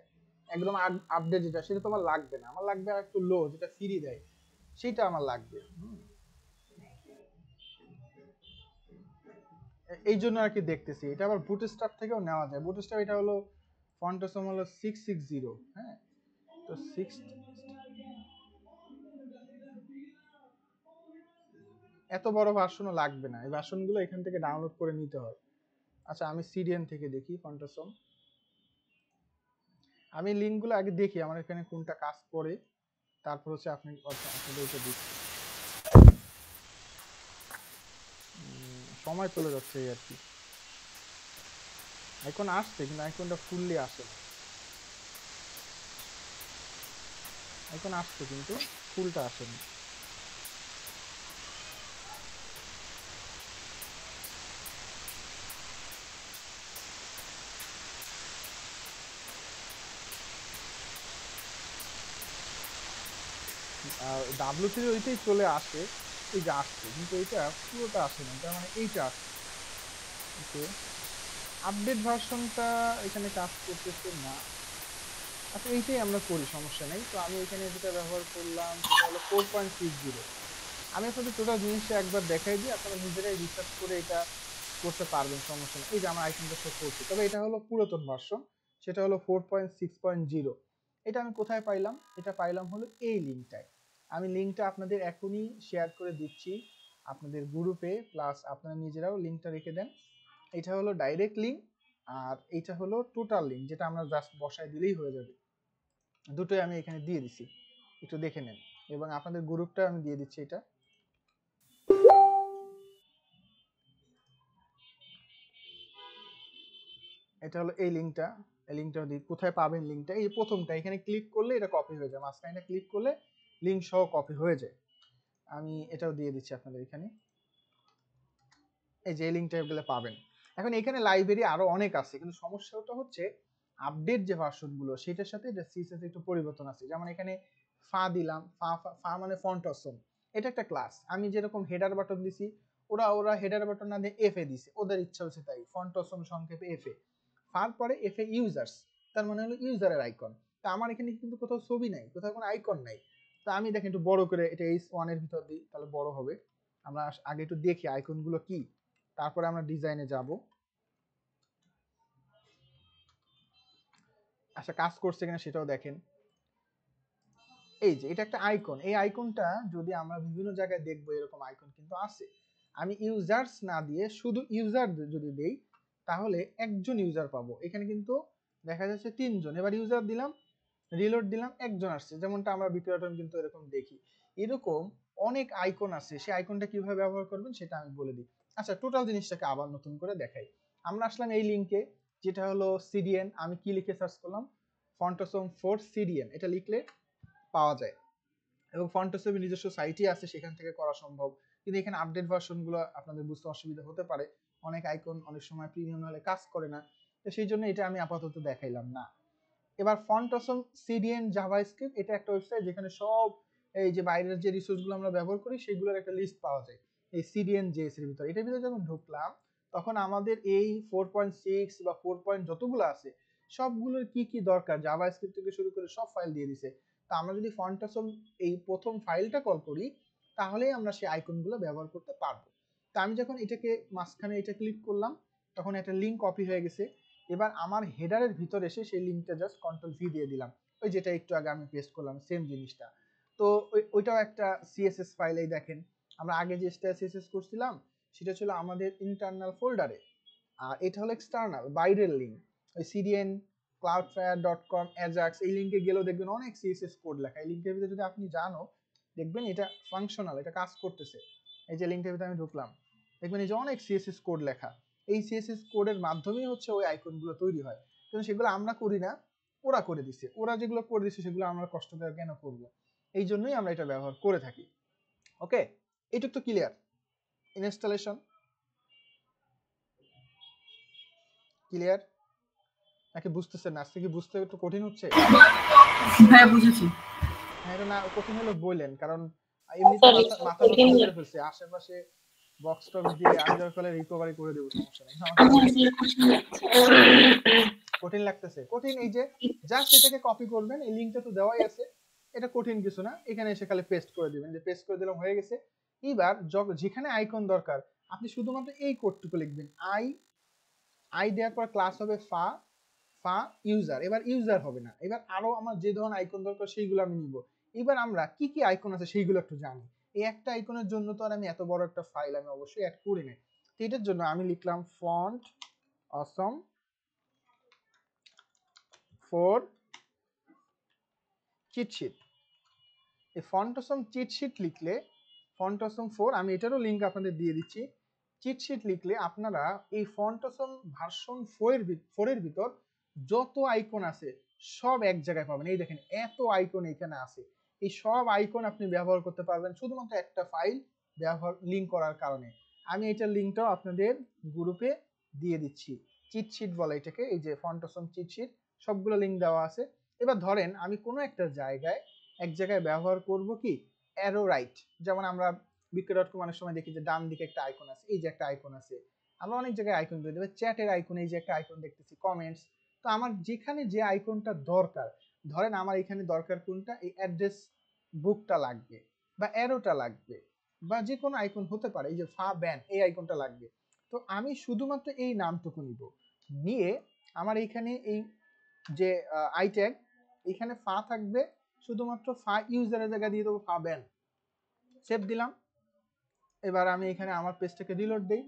একদম আপডেট যেটা সেটা তোমার লাগবে না, আমার লাগবে আর একটু লো, যেটা ফ্রি দেয়। সেটা আমার লাগবে। এই জন্য আর কি দেখতেছি। এটা আবার বুটস্ট্র্যাপ থেকেও নেওয়া যায়। বুটস্ট্র্যাপ এটা হলো ফন্টসম হলো 660, হ্যাঁ। তো 6 এত বড় ভার্সনও লাগবে না, এই ভার্সনগুলো এখান থেকে ডাউনলোড করে নিতে হয়। আচ্ছা আমি সিডিএন থেকে দেখি ফন্টসম, আমি লিঙ্কগুলো আগে দেখি আমার এখানে কোনটা কাজ করে, তারপর হচ্ছে আপনাদেরকে দিচ্ছি। সময় চলে যাচ্ছে এই আর কি। আইকন আসছে কিন্তু আইকনটা ফুললি আসে না। আইকন আসছে কিন্তু ফুলটা আসেনি। W3 ওইটাই চলে আসে, এই যে আসছে, কিন্তু এইটা পুরোটা আসে না, তার মানে এইটা আসছে। ওকে, আপডেট ভার্সনটা এখানে কাজ করতেছে না। আচ্ছা এইটাই আমরা করি, সমস্যা নেই। তো আমি এখানে যেটা ব্যবহার করলাম সেটা হলো 4.60। আমি আপনাদের টোটাল জিনিসটা একবার দেখাই দিই, আপনারা নিজেরাই রিসার্চ করে এটা করতে পারবেন, সমস্যা নেই। এই যে আমার আইকনটা শো করছে, তবে এটা হলো পুরাতন ভার্সন, সেটা হলো 4.6.0। এটা আমি কোথায় পাইলাম? এটা পাইলাম হলো এই লিঙ্কটায়। আমি লিঙ্কটা আপনাদের এখনই শেয়ার করে দিচ্ছি আপনাদের গ্রুপে, প্লাস আপনারা নিজেরাও লিঙ্কটা রেখে দেন। এটা হলো ডাইরেক্ট লিঙ্ক, আর এটা হলো টোটাল লিঙ্ক, যেটা আমরা জাস্ট বসায় দিলেই হয়ে যাবে। দুটোই আমি এখানে দিয়ে দিছি, একটু দেখে নেন। এবং আপনাদের গ্রুপটা আমি দিয়ে দিচ্ছি। এটা হলো এই লিঙ্কটা। এই লিঙ্কটা কোথায় পাবেন? লিঙ্কটা এই প্রথমটা, এখানে ক্লিক করলে এটা কপি হয়ে যায়, মাঝখানে ক্লিক করলে লিঙ্ক সহ কপি হয়ে যায়। আমি এটাও দিয়ে দিচ্ছি আপনাদের এখানে, এই যে লিঙ্কটা গেলে পাবেন। এখন এখানে লাইব্রেরি আরো অনেক আছে, কিন্তু সমস্যাটা হচ্ছে আপডেট যে ভার্সনগুলো সেটার সাথে এটা সিএসএস একটু পরিবর্তন আছে। যেমন এখানে ফা দিলাম, ফা মানে ফন্ট অসম, এটা একটা ক্লাস। আমি যেরকম হেডার বাটন দিছি, ওরা হেডার বাটন না দিয়ে এফ এ দিছে, ওদের ইচ্ছা হচ্ছে তাই, ফন্ট অসম সংক্ষেপে এফ এ। ফার পরে এফ এ ইউজার্স, তার মানে হলো ইউজারের আইকন। তা আমার এখানে কিন্তু কোথাও ছবি নাই, কোথাও কোনো আইকন নাই। তা আমি দেখেন একটু বড় করে এটা H1 এর ভিতর দিই, তাহলে বড় হবে। আমরা আগে একটু দেখি আইকনগুলো কি, তারপরে আমরা ডিজাইনে যাব। আচ্ছা কাজ করছে কিনা সেটাও দেখেন। এই যে এটা একটা আইকন, এই আইকনটা যদি আমরা বিভিন্ন জায়গায় দেখবো, এরকম আইকন কিন্তু আছে। আমি ইউজার্স না দিয়ে শুধু ইউজার যদি দেই, তাহলে একজন ইউজার পাবো। এখানে কিন্তু দেখা যাচ্ছে 3 জন। এবার ইউজার দিলাম, রিলোড দিলাম, একজন আসছে, যেমনটা আমরা বিক্রয়টন কিন্তু এরকম দেখি। এরকম অনেক আইকন আছে, সেই আইকনটা কিভাবে ব্যবহার করবেন সেটা আমি বলে দিই। আচ্ছা টোটাল জিনিসটাকে আবার নতুন করে দেখাই। আমরা আসলাম এই লিঙ্কে, যেটা হলো সিডিএন। আমি কি লিখে সার্চ করলাম? ফন্টসম 4 সিডিএন, এটা লিখলে পাওয়া যায়। এবং ফন্টসমের নিজস্ব সাইটই আছে, সেখান থেকে করা সম্ভব। কিন্তু এখানে আপডেট ভার্সনগুলো আপনাদের বুঝতে অসুবিধা হতে পারে, অনেক আইকন অনেক সময় প্রিমিয়াম হলে কাজ করে না, তো সেই জন্য এটা আমি আপাতত দেখাইলাম না। এবার ফন্টসম সিডিএন জাভাস্ক্রিপ্ট, এটা একটা ওয়েবসাইট যেখানে সব এই যে বাইরের যে রিসোর্সগুলো আমরা ব্যবহার করি সেগুলোর একটা লিস্ট পাওয়া যায় এই সিডিএন জেএস এর ভিতরে। এটার ভিতরে যখন ঢুকলাম, তখন আমাদের এই 4.6 বা 4 যতগুলো আছে সবগুলোর কি কি দরকার জাভাস্ক্রিপ্ট থেকে শুরু করে সব ফাইল দিয়ে দিছে। তা আমরা যদি ফন্টসম এই প্রথম ফাইলটা কল করি, তাহলেই আমরা সেই আইকনগুলো ব্যবহার করতে পারবো। তা আমি যখন এটাকে মাঝখানে এটা ক্লিক করলাম, তখন একটা লিঙ্ক কপি হয়ে গেছে। এবার আমার হেডারের ভিতর এসে সেই লিঙ্কটা জাস্ট কন্ট্রোল ভি দিয়ে দিলাম, ওই যেটা একটু আগে আমি পেস্ট করলাম সেম জিনিসটা। তো ওইটাও একটা সিএসএস ফাইলেই দেখেন। আমরা আগে যে সিএসএস করছিলাম সেটা ছিল আমাদের ইন্টারনাল ফোল্ডারে, আর এটা হলো এক্সটার্নাল বাইরের লিঙ্ক। ওই সিডিএন cloudflare.com ajax এই লিঙ্কে গেলেও দেখবেন অনেক সিএসএস কোড লেখা। এই লিঙ্কের ভিতরে যদি আপনি জানো, দেখবেন এটা ফাংশনাল, এটা কাজ করতেছে। এই যে লিঙ্কের ভিতরে আমি ঢুকলাম, দেখবেন এই যে অনেক সিএসএস কোড লেখা। এই সিএসএস কোডের মাধ্যমেই হচ্ছে ওই আইকনগুলো তৈরি হয়, কিন্তু সেগুলো আমরা করি না, ওরা করে দিছে। ওরা যেগুলো করে দিছে সেগুলো আমরা কষ্ট করে কেন করব? এই জন্যই আমরা এটা ব্যবহার করে থাকি। ওকে, এইটুক তো ক্লিয়ার। ইনস্টলেশন ক্লিয়ার নাকি বুঝতেছেন না? আজকে কি বুঝতে একটু কঠিন হচ্ছে? হ্যাঁ বুঝেছি। হ্যাঁ, এটা না কঠিন হলে বললেন, কারণ এমনিতে মাথা নষ্ট করে ফেলছে। আশেপাশে বক্স টক্স দিয়ে আমি দরকার রিকভারি করে দেব, সমস্যা নেই। কঠিন লাগতেছে? কঠিন এই যে জাস্ট এটাকে কপি করবেন, এই লিংকটা তো দেওয়াই আছে, এটা কঠিন কিছু না, এখানে এসে খালি পেস্ট করে দিবেন, যে পেস্ট করে দিলাম হয়ে গেছে। এবার যেখানে আইকন দরকার আপনি শুধুমাত্র এই কোডটুকু লিখবেন, আই দেওয়ার পর ক্লাস হবে ফা ইউজার। এবার ইউজার হবে না, এবার আরো আমার যে ধরনের আইকন দরকার সেইগুলো আমি নিব। এবার আমরা কি কি আইকন আছে সেইগুলো একটু জানি। এই একটা আইকনের জন্য তো আর আমি এত বড় একটা ফাইল আমি অবশ্যই অ্যাড করি না। তো এটার জন্য আমি লিখলাম ফন্ট অসম ফর চিটশিট। এই ফন্ট অসম চিটশিট লিখলে, ফন্ট অসম 4, আমি এটারও লিংক আপনাদের দিয়ে দিচ্ছি। চিটশিট লিখলে আপনারা এই ফন্ট অসম ভার্সন 4 এর ভিতর যত আইকন আছে সব এক জায়গায় পাবেন। এই দেখেন এত আইকন এখানে আছে, এই সব আইকন আপনি ব্যবহার করতে পারবেন শুধুমাত্র একটা ফাইল লিংক করার কারণে। আমি এটার লিংকটাও আপনাদের গ্রুপে দিয়ে দিচ্ছি। চিটশিট বলে এটাকে, এই যে ফন্ট অসম চিটশিট, সবগুলো লিংক দেওয়া আছে। এবার ধরেন আমি কোনো একটা এক জায়গায় ব্যবহার করব কি অ্যারো রাইট, যেমন আমরা বিক্রয়.com অনেক সময় দেখি যে ডান দিকে একটা আইকন আছে, এই যে একটা আইকন আছে, আমরা অনেক জায়গায় আইকন দিয়ে দেবো। চ্যাটের আইকন, এই যে একটা আইকন দেখতেছি, কমেন্টস। তো আমার যেখানে যে আইকনটা দরকার, ধরেন আমার এখানে দরকার কোনটা, এই অ্যাড্রেস বুকটা লাগবে বা অ্যারোটা লাগবে বা যে কোনো আইকন হতে পারে, এই যে ফা ব্যান এই আইকনটা লাগবে। তো আমি শুধুমাত্র এই নামটুকু নিব, নিয়ে আমার এইখানে এই যে আই ট্যাগ, এখানে ফা থাকবে, শুধুমাত্র ফা ইউজারের জায়গায় দিয়ে দেবো ফা ব্যান, সেভ দিলাম। এবার আমি এখানে আমার পেজটাকে রিলোড দেই,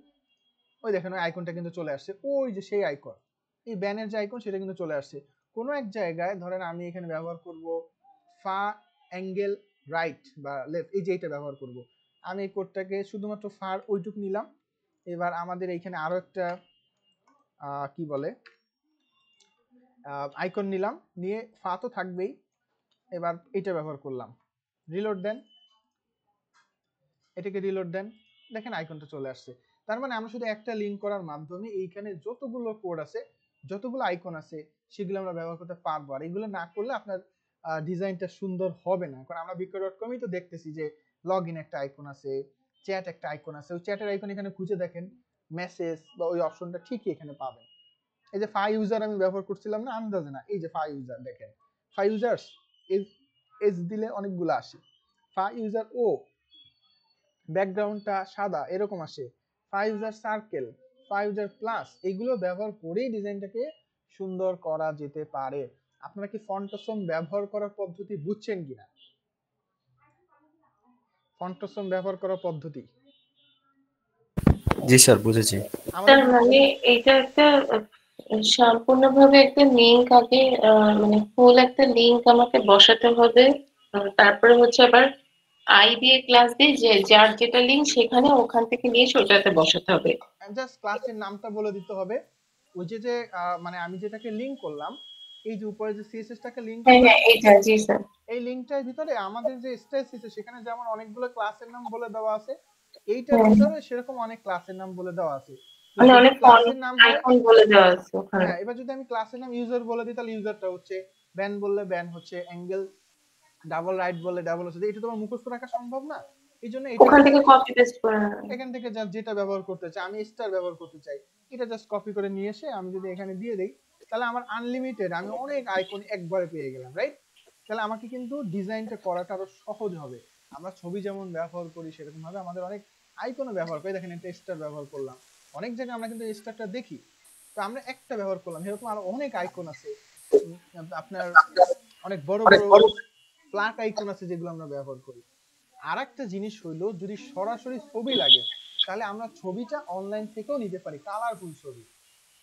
ওই দেখেন ওই আইকনটা কিন্তু চলে আসছে, ওই যে সেই আইকন, এই ব্যানের যে আইকন সেটা কিন্তু চলে আসছে। কোনো এক জায়গায় ধরেন আমি এখানে ব্যবহার করব ফা অ্যাঙ্গেল রাইট বা লেফট, এই যে এইটা ব্যবহার করব, আমি এই কোডটাকে শুধুমাত্র ফার ওইটুক নিলাম। এবার আমাদের এইখানে আরো একটা কি বলে আইকন নিলাম, নিয়ে ফা তো থাকবেই, এবার এটা ব্যবহার করলাম, রিলোড দেন, এটাকে রিলোড দেন, দেখেন আইকনটা চলে আসছে। তার মানে আমরা শুধু একটা লিংক করার মাধ্যমে এইখানে যতগুলো কোড আছে, যতগুলো আইকন আছে সেগুলো আমরা ব্যবহার করতে পারবো। আর এগুলো না করলে আপনার ডিজাইনটা সুন্দর হবে না। কারণ আমরা বিক্রয়.com-ই তো দেখতেছি যে লগ ইন একটা আইকন আছে, চ্যাট একটা আইকন আছে, ওই চ্যাটের আইকন এখানে খুঁজে দেখেন, মেসেজ বা ওই অপশনটা ঠিকই এখানে পাবেন। এই যে ফা ইউজার আমি ব্যবহার করছিলাম না আন্দাজে না, এই যে ফা ইউজার দেখেন, ফা ইউজার্স এস দিলে অনেকগুলো আসে, ফা ইউজার ও ব্যাকগ্রাউন্ডটা সাদা এরকম আসে, 5 ইউজার সার্কেল, 5 ইউজার প্লাস, এগুলো ব্যবহার করেই ডিজাইনটাকে সুন্দর করা যেতে পারে। আপনারা কি ফন্ট অসম ব্যবহার করার পদ্ধতি বুঝছেন কিনা? ফন্ট অসম ব্যবহার করার পদ্ধতি জি স্যার বুঝেছি। তার মানে এটা একটা সম্পূর্ণভাবে একটা লিংক আগে মানে ফুল একটা লিংক আমাকে বসাতে হবে, তারপরে হচ্ছে আবার আই দিয়ে ক্লাস দিয়ে যে যার যেটা লিংক সেখানে ওখান থেকে নিয়ে ওটাতে বসাতে হবে। জাস্ট ক্লাসের নামটা বলে দিতে হবে, ওই যে মানে আমি যেটাকে লিংক করলাম, এই যে উপরে যে সিএসএসটাকে লিংক হ্যাঁ হ্যাঁ এইটা, জি স্যার। এই লিংকটার ভিতরে আমাদের যে স্টেজ আছে সেখানে যেমন অনেকগুলো ক্লাসের নাম বলে দেওয়া আছে, এইটার ভিতরে সেরকম অনেক ক্লাসের নাম বলে দেওয়া আছে, মানে অনেক ক্লাসের নাম আইকন বলে দেওয়া আছে ওখানে। হ্যাঁ, এবার যদি আমি ক্লাসের নাম ইউজার বলে দিই তাহলে ইউজারটা হচ্ছে, ব্যান বললে ব্যান হচ্ছে, অ্যাঙ্গেল ডাবল রাইট বললে ডাবল হচ্ছে, এটা তোমার মুখস্থ রাখা সম্ভব না, এইজন্য ওখান থেকে কপি পেস্ট করে এখান থেকে যেটা ব্যবহার করতে চাই, আমি স্টার ব্যবহার করতে চাই, এটা জাস্ট কপি করে নিয়ে এসে আমি যদি এখানে দিয়ে দেই তাহলে আমার আনলিমিটেড, আমি অনেক আইকন একবারে পেয়ে গেলাম, রাইট? তাহলে আমাকে কিন্তু ডিজাইনটা করাটা আরো সহজ হবে। আমরা ছবি যেমন ব্যবহার করি সেরকম ভাবে আমাদের অনেক আইকনও ব্যবহার করি, দেখেন একটা স্টার ব্যবহার করলাম, অনেক জায়গায় আমরা কিন্তু স্টারটা দেখি, তো আমরা একটা ব্যবহার করলাম, এরকম আরো অনেক আইকন আছে, আপনার অনেক বড় বড় ফ্ল্যাট আইকন আছে যেগুলো আমরা ব্যবহার করি। আর একটা জিনিস হইলো, যদি সরাসরি ছবি লাগে তাহলে আমরা ছবিটা অনলাইন থেকেও নিতে পারি, কালারফুল ছবি,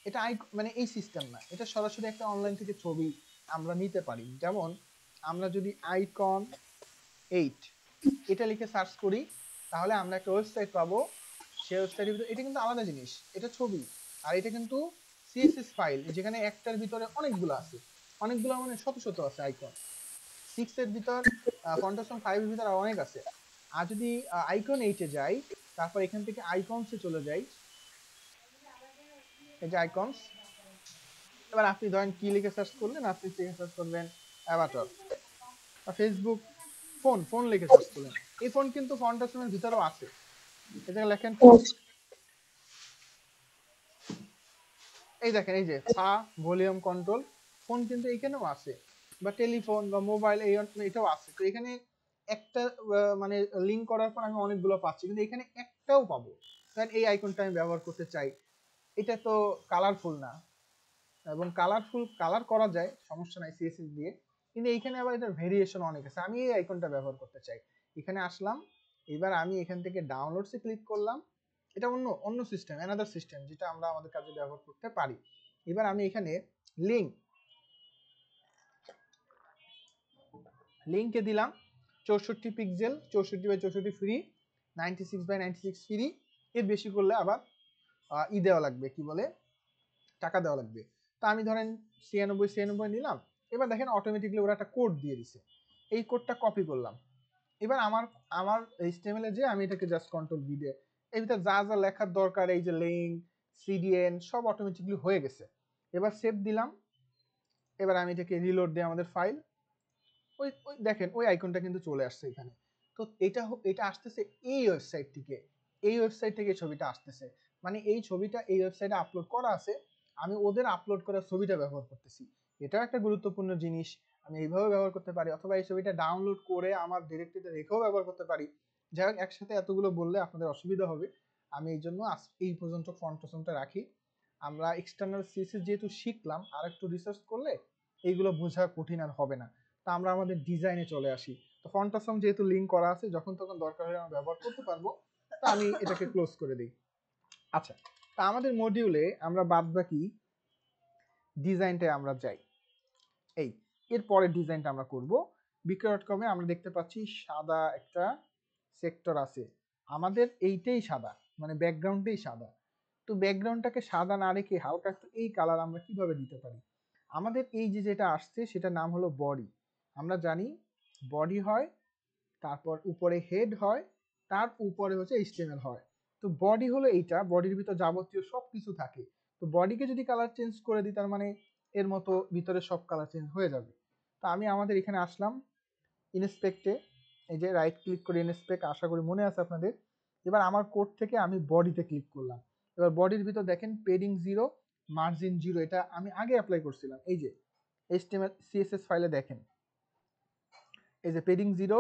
এটা মানে এই সিস্টেম না, এটা সরাসরি একটা অনলাইন থেকে ছবি আমরা নিতে পারি। যেমন আমরা যদি আইকন 8 এটা লিখে সার্চ করি তাহলে আমরা একটা ওয়েবসাইট পাবো, সেই ওয়েবসাইটের ভিতরে এটা কিন্তু আলাদা জিনিস, এটা ছবি, আর এটা কিন্তু সিএসএস ফাইল, যেখানে একটার ভিতরে অনেকগুলো আছে, অনেকগুলো মানে শত শত আছে আইকন, 6 এর ভিতর ফন্ট অসম 5 এর ভিতর অনেক আছে। আর যদি আইকন 8 এ যাই, তারপর এখান থেকে আইকনস এ চলে যাই, এই যে আইকনস, এবার আপনি ধরেন কি লিখে সার্চ করলেন, আপনি লিখে সার্চ করবেন অ্যাভাটার বা ফেসবুক, ফোন লিখে সার্চ করলেন, এই ফোন কিন্তু ফন্ট অসমের ভিতরেও আছে, এটা লেখেন, এই দেখেন এই যে ভলিউম কন্ট্রোল ফোন কিন্তু এইখানেও আছে, বা টেলিফোন বা মোবাইল এটাও আছে। তো এখানে একটা মানে লিঙ্ক করার পর আমি অনেকগুলো পাচ্ছি, কিন্তু এখানে একটাও পাবো। কারণ এই আইকনটা আমি ব্যবহার করতে চাই, এটা তো কালারফুল না, এবং কালারফুল কালার করা যায় সমস্যা নাই সিএসএস দিয়ে, কিন্তু এইখানে আবার এটার ভেরিয়েশন অনেক আছে। আমি এই আইকনটা ব্যবহার করতে চাই। এখানে আসলাম, এবার আমি এখান থেকে ডাউনলোডসে ক্লিক করলাম। এটা অন্য অন্য সিস্টেম, অ্যানাদার সিস্টেম, যেটা আমরা আমাদের কাজে ব্যবহার করতে পারি। এবার আমি এখানে লিঙ্কে দিলাম 64 pixel, 64x64 free, 96x96 free. এর বেশি করলে আবার দেওয়া লাগবে, কি বলে, টাকা দেওয়া লাগবে। তা আমি ধরেন 96 নিলাম। এবার দেখেন অটোমেটিকলি ওরা একটা কোড দিয়ে দিছে, এই কোডটা কপি করলাম। এবার আমার HTML এ যে আমি এটাকে জাস্ট কন্ট্রোল ভি দিয়ে এর ভিতরে যা যা লেখার দরকার, এই যে লিঙ্ক, সিডিএন, সব অটোমেটিকলি হয়ে গেছে। এবার সেভ দিলাম। এবার আমি এটাকে রিলোড দিই আমাদের ফাইল। ওই ওই দেখেন ওই আইকনটা কিন্তু চলে আসছে এখানে। তো এটা আসতেছে এই ওয়েবসাইট থেকে, এই ওয়েবসাইট থেকে ছবিটা আসতেছে, মানে এই ছবিটা এই ওয়েবসাইটে আপলোড করা আছে, আমি ওদের আপলোড করা ছবিটা ব্যবহার করতেছি। এটাও একটা গুরুত্বপূর্ণ জিনিস। আমি এইভাবে ব্যবহার করতে পারি, অথবা এই ছবিটা ডাউনলোড করে আমার ডিরেক্টরিতে রেখেও ব্যবহার করতে পারি। যাই হোক, একসাথে এতগুলো বললে আপনাদের অসুবিধা হবে, আমি এই জন্য এই পর্যন্ত ফন্ট টসনটা রাখি। আমরা এক্সটার্নাল সিএসএস যেহেতু শিখলাম, আর একটু রিসার্চ করলে এইগুলো বোঝা কঠিন আর হবে না। তা আমরা আমাদের ডিজাইনে চলে আসি। তো ফন্ট টসন যেহেতু লিঙ্ক করা আছে, যখন তখন দরকার হলে আমরা ব্যবহার করতে পারবো। তা আমি এটাকে ক্লোজ করে দিই। আচ্ছা, তা আমাদের মডিউলে আমরা বাদ বাকি ডিজাইনটায় আমরা যাই। এর পরের ডিজাইনটা আমরা করব বিক্রয়.কমে। আমরা দেখতে পাচ্ছি সাদা একটা সেক্টর আছে, আমাদের এইটাই সাদা, মানে ব্যাকগ্রাউন্ডটাই সাদা। তো ব্যাকগ্রাউন্ডটাকে সাদা না রেখে হালকা একটু এই কালার আমরা কিভাবে দিতে পারি? আমাদের এই যে যেটা আসছে সেটার নাম হলো বডি। আমরা জানি বডি হয়, তারপর উপরে হেড হয়, তার উপরে হচ্ছে HTML হয়। তো বডি হলো এইটা, বডির ভিতর যাবতীয় সব কিছু থাকে। তো বডিকে যদি কালার চেঞ্জ করে দিই, তার মানে এর মতো ভিতরে সব কালার চেঞ্জ হয়ে যাবে। তো আমি আমাদের এখানে আসলাম ইনস্পেক্টে, এই যে রাইট ক্লিক করে ইনস্পেক্ট, আশা করি মনে আছে আপনাদের। এবার আমার কোড থেকে আমি বডিতে ক্লিক করলাম। এবার বডির ভিতর দেখেন পেডিং 0, মার্জিন 0, এটা আমি আগে অ্যাপ্লাই করছিলাম। এই যে HTML CSS ফাইলে দেখেন, এই যে পেডিং 0,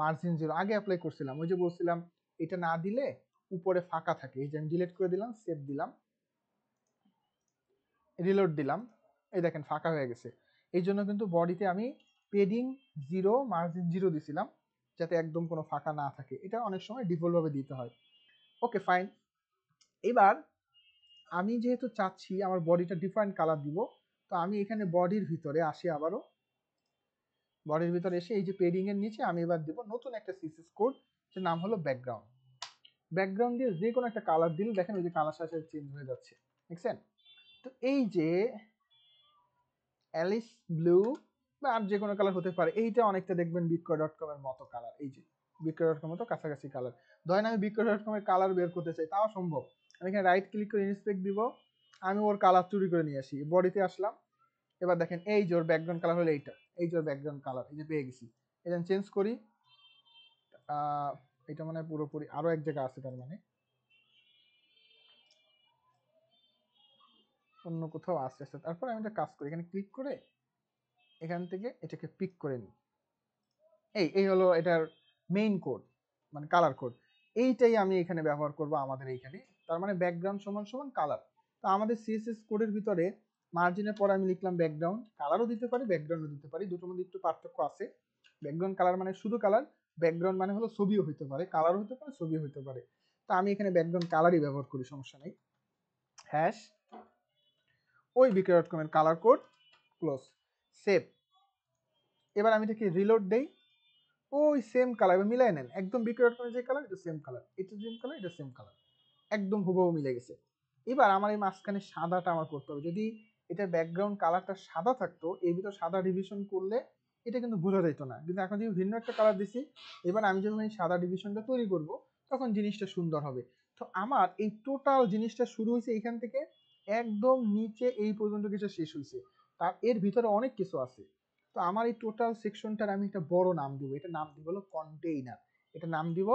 মার্জিন 0 আগে অ্যাপ্লাই করছিলাম। ওই যে বলছিলাম এটা না দিলে উপরে ফাঁকা থাকে। এই যে আমি ডিলিট করে দিলাম, সেভ দিলাম, রিলোড দিলাম, এই দেখেন ফাঁকা হয়ে গেছে। এই জন্য কিন্তু বডিতে আমি পেডিং 0, মার্জিন 0 দিছিলাম, যাতে একদম কোনো ফাঁকা না থাকে। এটা অনেক সময় ডিফল্ট ভাবে দিতে হয়। ওকে, ফাইন। এবার আমি যেহেতু চাচ্ছি আমার বডিটা ডিফারেন্ট কালার দিব, তো আমি এখানে বডির ভিতরে আসি, আবারও বডির ভিতরে এসে এই যে পেডিং এর নিচে আমি এবার দিব নতুন একটা সিএসএস কোড, যার নাম হলো ব্যাকগ্রাউন্ড। ব্যাকগ্রাউন্ড দিয়ে যে কোনো একটা কালার দিলে দেখেন ওই যে কালার সাথে চেঞ্জ হয়ে যাচ্ছে, দেখছেন? তো এই যে অ্যালিস ব্লু বা আর যে কোনো কালার হতে পারে, এইটা অনেকটা দেখবেন বিক্রয়.কম এর মতো কালার। এই যে বিক্রয়.কম মতো কাছাকাছি কালার। ধরেন আমি বিক্রয়.কম এর কালার বের করতে চাই, তাও সম্ভব। আমি এখানে রাইট ক্লিক করে ইন্সপেক্ট দিব, আমি ওর কালার চুরি করে নিয়ে আসি, বডিতে আসলাম। এবার দেখেন এই যে ওর ব্যাকগ্রাউন্ড কালার হলো এইটা, এই যে ওর ব্যাকগ্রাউন্ড কালার, এই যে পেয়ে গেছি। এটা চেঞ্জ করি, এটা মানে পুরোপুরি আরো এক জায়গায় আছে, তার মানে অন্য কোথাও আসতে আসতে। তারপর আমি একটা কাজ করি, এখানে ক্লিক করে এখান থেকে এটাকে পিক করে নিই। এই হলো এটার মেইন কোড, মানে কালার কোড। এইটাই আমি এখানে ব্যবহার করব আমাদের এইখানে। তার মানে ব্যাকগ্রাউন্ড সমান সমান কালার। তো আমাদের সিএসএস কোডের ভিতরে মার্জিনের পরে আমি লিখলাম ব্যাকগ্রাউন্ড, কালারও দিতে পারি, ব্যাকগ্রাউন্ডও দিতে পারি, দুটোর মধ্যে একটু পার্থক্য আছে। ব্যাকগ্রাউন্ড কালার মানে শুধু কালার, ব্যাকগ্রাউন্ড মানে হলো ছবিও হতে পারে, কালারও হতে পারে, ছবিও হতে পারে। তো আমি এখানে ব্যাকগ্রাউন্ড কালারই ব্যবহার করি, সমস্যা নেই। হ্যাশ ওই বিক্রয়.কম এর কালার কোড, ক্লোজ, সেভ। এবার আমি এটাকে রিলোড দেই, ওই সেম কালার, এবার মিলাই নেন, একদম বিক্রয়.কম যে কালার এটা সেম কালার, এটা সেম কালার, এটা সেম কালার, একদম হুবহু মিলে গেছে। এবার আমার এই মাঝখানে সাদাটা আমার করতে হবে। যদি এটা ব্যাকগ্রাউন্ড কালারটা সাদা থাকতো, এর ভিতর সাদা ডিভিশন করলে এটা কিন্তু বোঝা যেত না, কিন্তু এখন যদি ভিন্ন একটা কালার দিছি, এবার আমি যখন এই সাদা ডিভিশনটা তৈরি করব, তখন জিনিসটা সুন্দর হবে। তো আমার এই টোটাল জিনিসটা শুরু হয়েছে এখান থেকে, একদম নিচে এই পর্যন্ত কিছু শেষ হয়েছে, তার এর ভিতরে অনেক কিছু আছে। তো আমার এই টোটাল সেকশনটার আমি একটা বড় নাম দিব, এটা নাম দিব হলো কন্টেইনার, এটা নাম দিব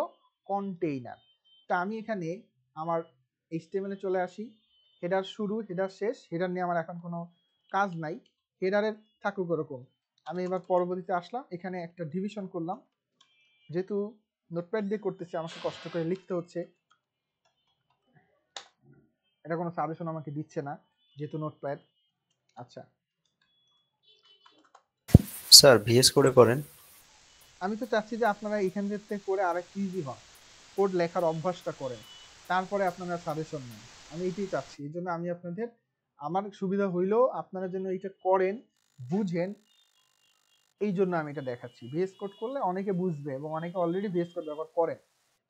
কন্টেইনার। তা আমি এখানে আমার HTML এ চলে আসি, হেডার শুরু, হেডার শেষ, হেডার নিয়ে আমার এখন কোনো কাজ নাই, হেডারের থাকুক ওরকম। আমি এবার পরবর্তীতে আসলাম, এখানে একটা ডিভিশন করলাম। যেহেতু নোটপ্যাড দিয়ে করতেছি আমাকে কষ্ট করে লিখতে হচ্ছে, এটা কোনো সাজেশন আমাকে দিচ্ছে না যেহেতু নোটপ্যাড। আচ্ছা স্যার ভিএস করে করেন। আমি তো চাচ্ছি যে আপনারা এখান থেকে করে আরেকটু ইজি হন, কোড লেখার অভ্যাসটা করেন, তারপরে আপনারা সাজেশন নেন। আমি এটাই চাচ্ছি, এই জন্য আমি আপনাদের, আমার সুবিধা হইলেও আপনারা যেন এটা করেন, বুঝেন, এই জন্য আমি এটা দেখাচ্ছি। ভিএস কোড করলে অনেকে বুঝবে এবং অনেকে অলরেডি ভিএস কোড ব্যবহার করেন,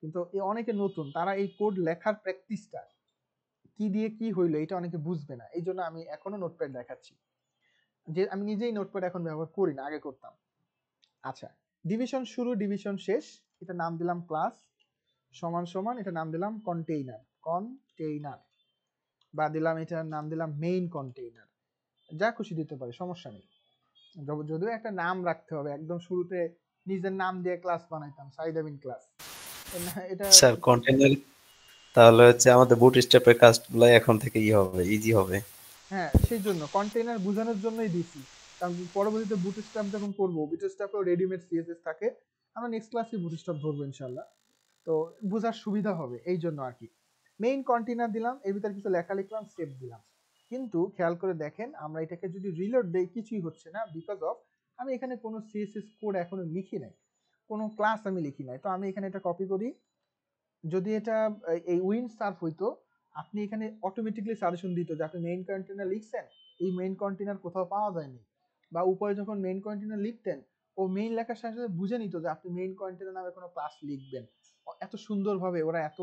কিন্তু এই অনেকে নতুন, তারা এই কোড লেখার প্র্যাকটিসটা কি দিয়ে কি হইলো এটা অনেকে বুঝবে না। এই জন্য আমি এখনো নোটপ্যাড দেখাচ্ছি, যে আমি নিজেই নোটপ্যাড এখন ব্যবহার করি না, আগে করতাম। আচ্ছা ডিভিশন শুরু ডিভিশন শেষ, এটা নাম দিলাম ক্লাস, সমান সমান এটা নাম দিলাম কন্টেইনার, কন্টেইনার, বা দিলাম এটার নাম দিলাম মেইন কন্টেইনার, যা খুশি দিতে পারে, সমস্যা নেই। যদিও একটা নাম রাখতে হবে, একদম শুরুতে নিজের নাম দিয়ে ক্লাস বানাইতাম সাইদাবিন ক্লাস, এটা স্যার কন্টেনার তাহলে হচ্ছে আমাদের বুটস্ট্র্যাপের কাজগুলো এখন থেকে হবে, ইজি হবে। হ্যাঁ সেই জন্য কন্টেইনার বোঝানোর জন্যই দিছি, কারণ পরবর্তীতে বুটস্ট্র্যাপ যখন করবো, বুটস্ট্র্যাপেও রেডিমেড সিএসএস থাকে, আমরা নেক্সট ক্লাসে বুটস্ট্র্যাপ ধরবো ইনশাআল্লাহ, তো বোঝার সুবিধা হবে এই জন্য আর কি। মেইন কন্টেইনার দিলাম, এর ভিতরে কিছু লেখা লিখলাম, সেভ দিলাম। কিন্তু খেয়াল করে দেখেন আমরা এটাকে যদি রিলোড দেই কিছুই হচ্ছে না, বিকজ অফ আমি এখানে কোনো সিএসএস কোড এখনো লিখি নাই, কোনো ক্লাস আমি লিখি নাই। তো আমি এখানে এটা কপি করি, যদি এটা এই উইন্ড সার্ফ হইতো, আপনি এখানে অটোমেটিক্যালি সাজেশন দিত যে আপনি মেইন কন্টেইনার লিখছেন, এই মেইন কন্টেইনার কোথাও পাওয়া যায়নি, বা উপরে যখন মেইন কন্টেইনার লিখতেন ও মেইন লেখার সাথে সাথে বুঝে নিত যে আপনি মেইন কন্টেইনার নামে কোনো ক্লাস লিখবেন। এত সুন্দরভাবে ওরা এত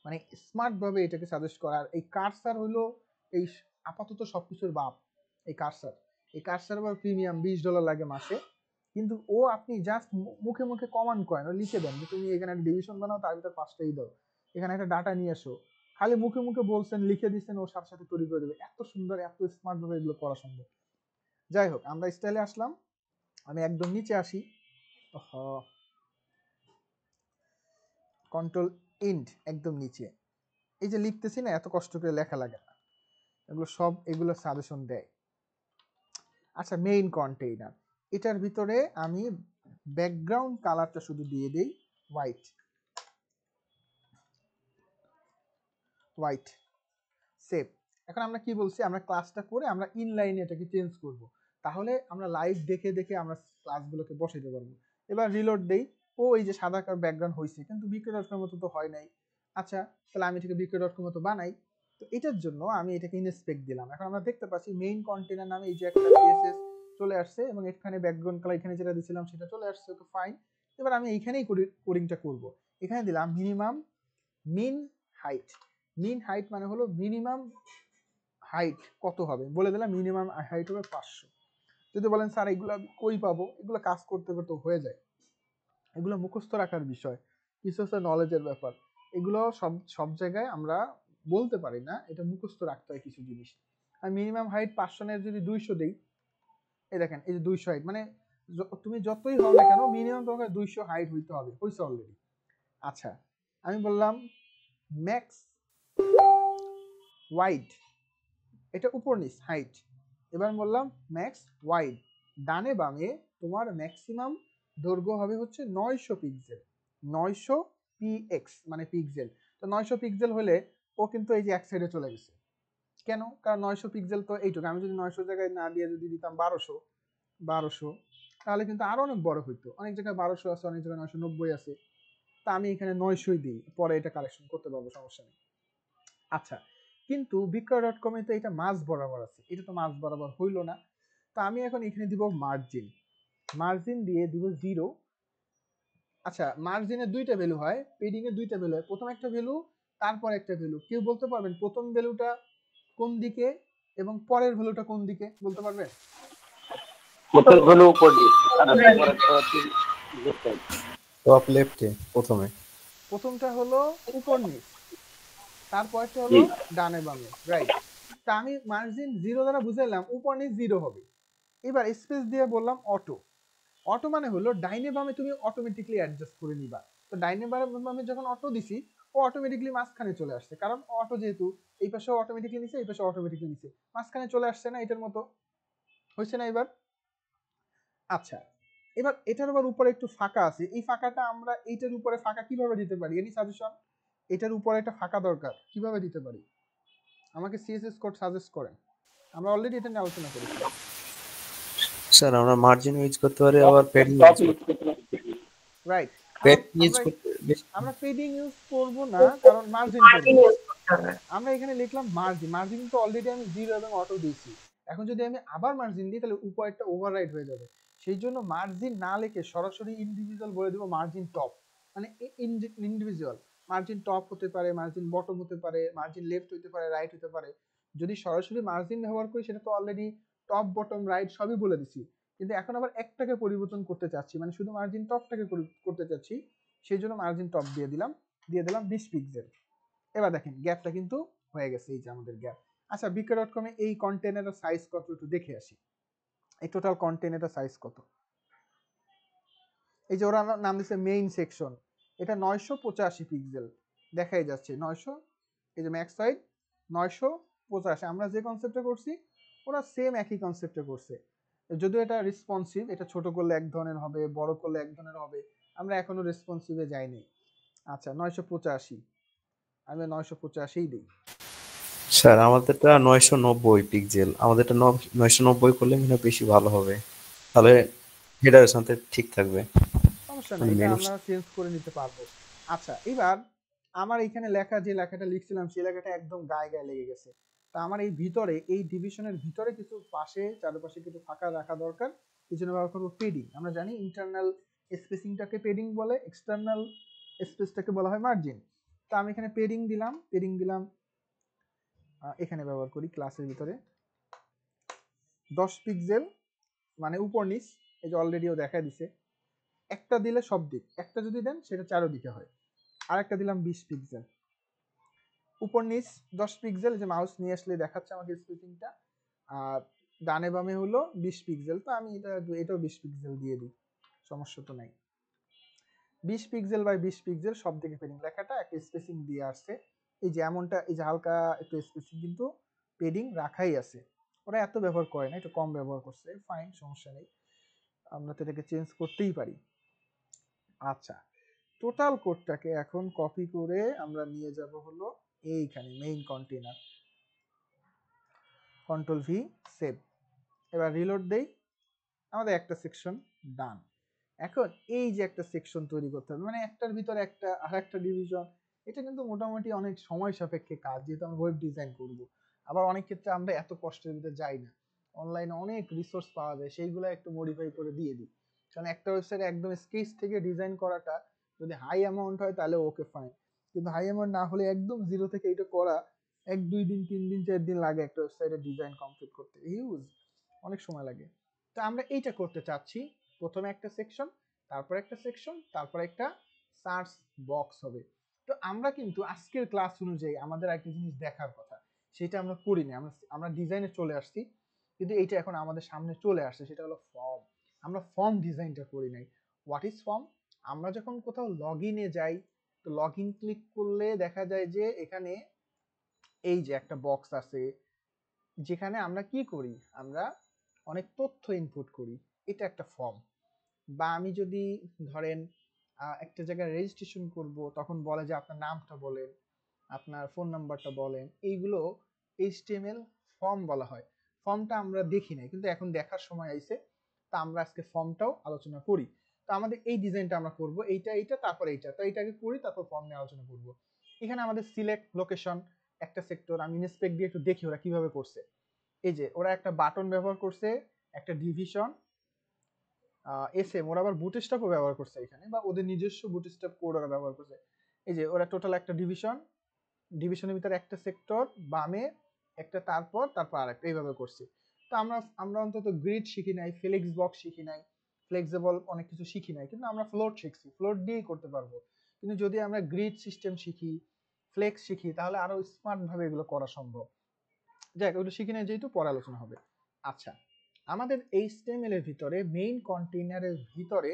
মানে স্মার্ট ভাবে এটাকে সাজেস্ট করার, এই কার্সার হলো এই আপাতত সবকিছুর বাপ। এই কার্সার আবার প্রিমিয়াম $20 লাগে মাসে, কিন্তু ও আপনি জাস্ট মুখে মুখে কমান্ড করেন, ও লিখে দেন যে তুমি এখানে একটা ডিভিশন বানাও, তার ভিতর 5টাই দাও, এখানে একটা ডাটা নিয়ে এসো, খালি মুখে মুখে বলছেন, লিখে দিচ্ছেন, ওর সাথে সাথে তৈরি করে দেবে। এত সুন্দর এত স্মার্ট ভাবে এগুলো করা সম্ভব। যাই হোক আমরা স্টাইলে আসলাম, আমি একদম নিচে আসি, কন্ট্রোল ইন্ড একদম নিচে, এই যে লিখতেছি না, এত কষ্ট করে লেখা লাগে না, এগুলো সব এগুলো সাজেশন দেয়। আচ্ছা মেইন কন্টেইনার, এটার ভিতরে আমি ব্যাকগ্রাউন্ড কালারটা শুধু দিয়ে দেই হোয়াইট, হোয়াইট, সেভ। এখন আমরা কি বলছি, আমরা ক্লাসটা করে আমরা ইনলাইনে এটাকে চেঞ্জ করব, তাহলে আমরা লাইভ দেখে দেখে আমরা ক্লাসগুলোকে বসাইতে পারবো। এবার রিলোড দেই, ও এই যে সাদা কার ব্যাকগ্রাউন্ড হয়েছে, কিন্তু বিক্রয়.কম মতো তো হয় নাই। আচ্ছা তাহলে আমি এটাকে বিক্রয়.কম মতো বানাই, তো এটার জন্য আমি এটাকে ইনস্পেক্ট দিলাম। এখন আমরা দেখতে পাচ্ছি মেইন কন্টেইনার নামে এই যে একটা সিএসএস চলে আসছে, এবং এখানে ব্যাকগ্রাউন্ড কালার এখানে যেটা দিছিলাম সেটা চলে আসছে, ওকে ফাইন। এবার আমি এইখানেই কোডিংটা করব, এখানে দিলাম মিনিমাম মিন হাইট, মিন হাইট মানে হলো মিনিমাম হাইট কত হবে, বলে দিলাম মিনিমাম হাইট হবে 500। যদি বলেন স্যার এগুলো কই পাবো, এগুলো কাজ করতে করতে হয়ে যায়, এগুলো মুখস্থ রাখার বিষয়, কিছু হচ্ছে নলেজের ব্যাপার, এগুলো সব সব জায়গায় আমরা বলতে পারি না, এটা মুখস্থ রাখতে হয় কিছু জিনিস। আর মিনিমাম হাইট 500 এর যদি 200 দেই, এই দেখেন এই যে 200 হাইট, মানে তুমি যতই হও না কেন মিনিমাম তোমাকে 200 হাইট হইতে হবে, হইছে অলরেডি। আচ্ছা আমি বললাম ম্যাক্স ওয়াইড, এটা উপর নিচ হাইট। এবার বললাম ম্যাক্স ওয়াইড, ডানে বামে তোমার ম্যাক্সিমাম দৈর্ঘ্য হবে হচ্ছে 900 পিক্সেল, 900 পিএক্স মানে পিক্সেল। তো 900 পিক্সেল হলে ও কিন্তু এই যে এক সাইডে চলে গেছে, কেন, কারণ 900 পিক্সেল তো এইটুকু, আমি যদি 900 জায়গায় না দিয়ে যদি দিতাম 1200 তাহলে কিন্তু আরো অনেক বড় হইতো, অনেক জায়গায় 1200 আছে, অনেক জায়গায় 990 আছে, তা আমি এখানে 900ই দিই, পরে এটা কারেকশন করতে পারবো, সমস্যা নেই। আচ্ছা কিন্তু বিক্রয়.কম এ তো এটা মাঝ বরাবর আছে, এটা তো মাঝ বরাবর হইল না, তো আমি এখন এখানে দিব মার্জিন, মার্জিন দিয়ে দিব 0। আচ্ছা মার্জিনের দুইটা ভ্যালু হয়, পেডিং এর দুইটা ভ্যালু হয়, প্রথম একটা ভ্যালু তারপর একটা ভ্যালু। কেউ বলতে পারবেন প্রথম ভ্যালুটা কোন দিকে এবং পরের ভ্যালুটা কোন দিকে, বলতে পারবেন? প্রথম ভ্যালু উপর দিকে আর পরেরটা হচ্ছে লেফট সাইড, টপ লেফটে প্রথমে, প্রথমটা হলো উপর নিচ, তারপরটা হলো ডানে বামে, রাইট। তা আমি মার্জিন 0 দ্বারা বুঝাইলাম উপর নিচ 0 হবে। এবার স্পেস দিয়ে বললাম অটো, অটো মানে হলো ডাইনে বামে তুমি অটোমেটিক্যালি অ্যাডজাস্ট করে নিবা। তো ডাইনে বামে যখন অটো দিছি, ও অটোমেটিক্যালি মাঝখানে চলে আসছে, কারণ অটো যেহেতু এই পাশে অটোমেটিক্যালি নিছে, এই পাশে অটোমেটিক্যালি নিছে, মাঝখানে চলে আসছে না, এটার মতো হয়েছে না? এবার আচ্ছা, এবার এটার আবার উপরে একটু ফাঁকা আছে, এই ফাঁকাটা আমরা এইটার উপরে ফাঁকা কিভাবে দিতে পারি? Any suggestion? এটার উপরে একটা ফাঁকা দরকার, কিভাবে দিতে পারি? আমাকে সিএসএস কোড সাজেস্ট করেন, আমরা অলরেডি এটা নিয়ে আলোচনা করেছিলাম। স্যার আমরা মার্জিন ইউজ করতে পারি, আবার প্যাডিং ইউজ করতে পারি। রাইট, প্যাডিং ইউজ করতে আমরা পেডিং ইউজ করব না, কারণ মার্জিন করব। আমরা এখানে লিখলাম মার্জিন, মার্জিন তো অলরেডি আমি 0 এবং অটো দিয়েছি। এখন যদি আমি আবার মার্জিন দিই তাহলে উপরেরটা ওভাররাইড হয়ে যাবে। সেই জন্য মার্জিন না লিখে সরাসরি ইন্ডিভিজুয়াল বলে দেব মার্জিন টপ, মানে ইন্ডিভিজুয়াল মার্জিন টপ হতে পারে, মার্জিন বটম হতে পারে, মার্জিন লেফট হতে পারে, রাইট হতে পারে। যদি সরাসরি মার্জিন ব্যবহার করি সেটা তো অলরেডি টপ বটম রাইট সবই বলে দিছি, কিন্তু এখন আবার একটাকে পরিবর্তন করতে চাচ্ছি, মানে শুধু মার্জিন টপটাকে করতে চাচ্ছি, সেই জন্য মার্জিন টপ দিয়ে দিলাম 20 পিক্সেল। এবার দেখেন গ্যাপটা কিন্তু হয়ে গেছে, এই যে আমাদের গ্যাপ। আচ্ছা, বিকে.কম এ এই কন্টেনারের সাইজ কত একটু দেখে আসি। এই টোটাল কন্টেনারের সাইজ কত? এই যে ওরা নাম দিচ্ছে মেইন সেকশন, এটা 985 পিক্সেল দেখাই যাচ্ছে 900, এই যে ম্যাক্স সাইজ 985। আমরা যে কনসেপ্টে করছি ওরা সেম একই কনসেপ্টে করছে, যদিও এটা রেসপন্সিভ, এটা ছোট করলে এক ধরনের হবে, বড় করলে এক ধরনের হবে, আমরা এখনো রেসপন্সিভে যাইনি। আচ্ছা 985, আমি 985 দিই। স্যার আমাদেরটা 990 পিক্সেল, আমাদেরটা 990 করলে মনে হয় বেশি ভালো হবে, তাহলে হেডারের সাথে ঠিক থাকবে, সমস্যা নেই, এটা আমরা চেঞ্জ করে নিতে পারবো। আচ্ছা, এবার আমার এখানে লেখা, যে লেখাটা লিখছিলাম সেই লেখাটা একদম গায়ে গায়ে লেগে গেছে। তা আমার এই ভিতরে, এই ডিভিশনের ভিতরে কিছু পাশে চারপাশে কিছু ফাঁকা রাখা দরকার, এই জন্য ব্যবহার করবো পেডিং। আমরা জানি ইন্টারনাল স্পেসিংটাকে পেডিং বলে, এক্সটার্নাল স্পেসটাকে বলা হয় মার্জিন। তা আমি এখানে পেডিং দিলাম, এখানে ব্যবহার করি ক্লাসের ভিতরে 10 পিক্সেল, মানে উপর নিচ, এই যে অলরেডিও দেখা দিছে। একটা দিলে সব দিক, একটা যদি দেন সেটা চারোদিকে হয়। আরেকটা দিলাম 20 পিক্সেল, উপর নিচ 10 পিক্সেল, যে মাউস নিয়ে আসলে দেখাচ্ছে আমাকে স্পেসিংটা। আর ডানে বামে হলো 20 পিক্সেল, তো আমি এটাও 20 পিক্সেল দিয়ে দিই, সমস্যা তো নাই। 20 পিক্সেল বাই 20 পিক্সেল সব দিকে পেডিং, লেখাটা একটা স্পেসিং দিয়ে আসছে। এই যে এমনটা, এই যে হালকা একটু স্পেসিং কিন্তু পেডিং রাখাই আছে, ওরা এত ব্যবহার করে না, একটু কম ব্যবহার করছে, ফাইন, সমস্যা নেই, আমরা তো এটাকে চেঞ্জ করতেই পারি। আচ্ছা, টোটাল কোডটাকে এখন কপি করে আমরা নিয়ে যাব হলো এইখানে main container, control V save. এবার রিলোড দেই, আমাদের একটা সেকশন ডান। এখন এই যে একটা সেকশন তৈরি করতে হবে, মানে একটার ভিতরে একটা আর একটা ডিভিশন, এটা কিন্তু মোটামুটি অনেক সময় সাপেক্ষে কাজ, যেহেতু আমরা ওয়েব ডিজাইন করব। আবার অনেক ক্ষেত্রে আমরা এত কষ্টের ভিতরে যাই না, অনলাইনে অনেক রিসোর্স পাওয়া যায়, সেইগুলো একটু মডিফাই করে দিয়ে দিই। কারণ একটা ওয়েবসাইটে একদম স্কেচ থেকে ডিজাইন করাটা যদি হাই অ্যামাউন্ট হয় তাহলে ওকে ফাইন, কিন্তু হাই অ্যামাউন্ট না হলে একদম জিরো থেকে এটা করা 1-2 দিন 3 দিন 4 দিন লাগে একটা ওয়েবসাইটের ডিজাইন কমপ্লিট করতে, হিউজ অনেক সময় লাগে। তো আমরা এইটা করতে চাচ্ছি, প্রথমে একটা সেকশন, তারপর একটা সেকশন, তারপর একটা সার্চ বক্স হবে। তো আমরা কিন্তু আজকের ক্লাস অনুযায়ী আমাদের একটা জিনিস দেখার কথা, সেটা আমরা করিনি, আমরা ডিজাইনে চলে আসছি, কিন্তু এইটা এখন আমাদের সামনে চলে আসছে, সেটা হলো ফর্ম। আমরা ফর্ম ডিজাইনটা করি নাই। What is form? আমরা যখন কোথাও লগ ইনে যাই, তো লগ ইন ক্লিক করলে দেখা যায় যে এখানে এই যে একটা বক্স আছে, যেখানে আমরা কি করি, আমরা অনেক তথ্য ইনপুট করি, এটা একটা ফর্ম। বা আমি যদি ধরেন একটা জায়গায় রেজিস্ট্রেশন করব, তখন বলে যে আপনার নামটা বলেন, আপনার ফোন নাম্বারটা বলেন, এইগুলো HTML ফর্ম বলা হয়। ফর্মটা আমরা দেখি নাই, কিন্তু এখন দেখার সময় আইছে, তা আমরা আজকে ফর্মটাও আলোচনা করি। তো আমাদের এই ডিজাইনটা আমরা করব, এইটা তারপর এইটা, তো এইটাকে করি তারপর ফর্ম নিয়ে আলোচনা করব। এখানে আমাদের সিলেক্ট লোকেশন, একটা সেক্টর, আমি ইনস্পেক্ট দিয়ে একটু দেখি ওরা কিভাবে করছে। এই যে ওরা একটা বাটন ব্যবহার করছে, একটা ডিভিশন, এসএম, ওরা আবার বুটস্ট্র্যাপও ব্যবহার করছে এখানে, বা ওদের নিজস্ব বুটস্ট্র্যাপ কোড ওরা ব্যবহার করছে। এই যে ওরা টোটাল একটা ডিভিশনের ভিতরে একটা সেক্টর, বামে একটা, তারপর আরেকটা, এইভাবে করছে। তো আমরা অন্তত গ্রিড শিখি নাই, ফ্লেক্স বক্স শিখি নাই, ফ্লেক্সিবল অনেক কিছু শিখি নাই, কিন্তু আমরা ফ্লোট শিখছি, ফ্লোট দিয়েই করতে পারবো। কিন্তু যদি আমরা গ্রিড সিস্টেম শিখি, ফ্লেক্স শিখি, তাহলে আরো স্মার্ট ভাবে এগুলো করা সম্ভব। যাক, ওগুলো শিখি নাই যেহেতু, পরে আলোচনা হবে। আচ্ছা, আমাদের HTML এর ভিতরে মেইন কন্টেইনারের ভিতরে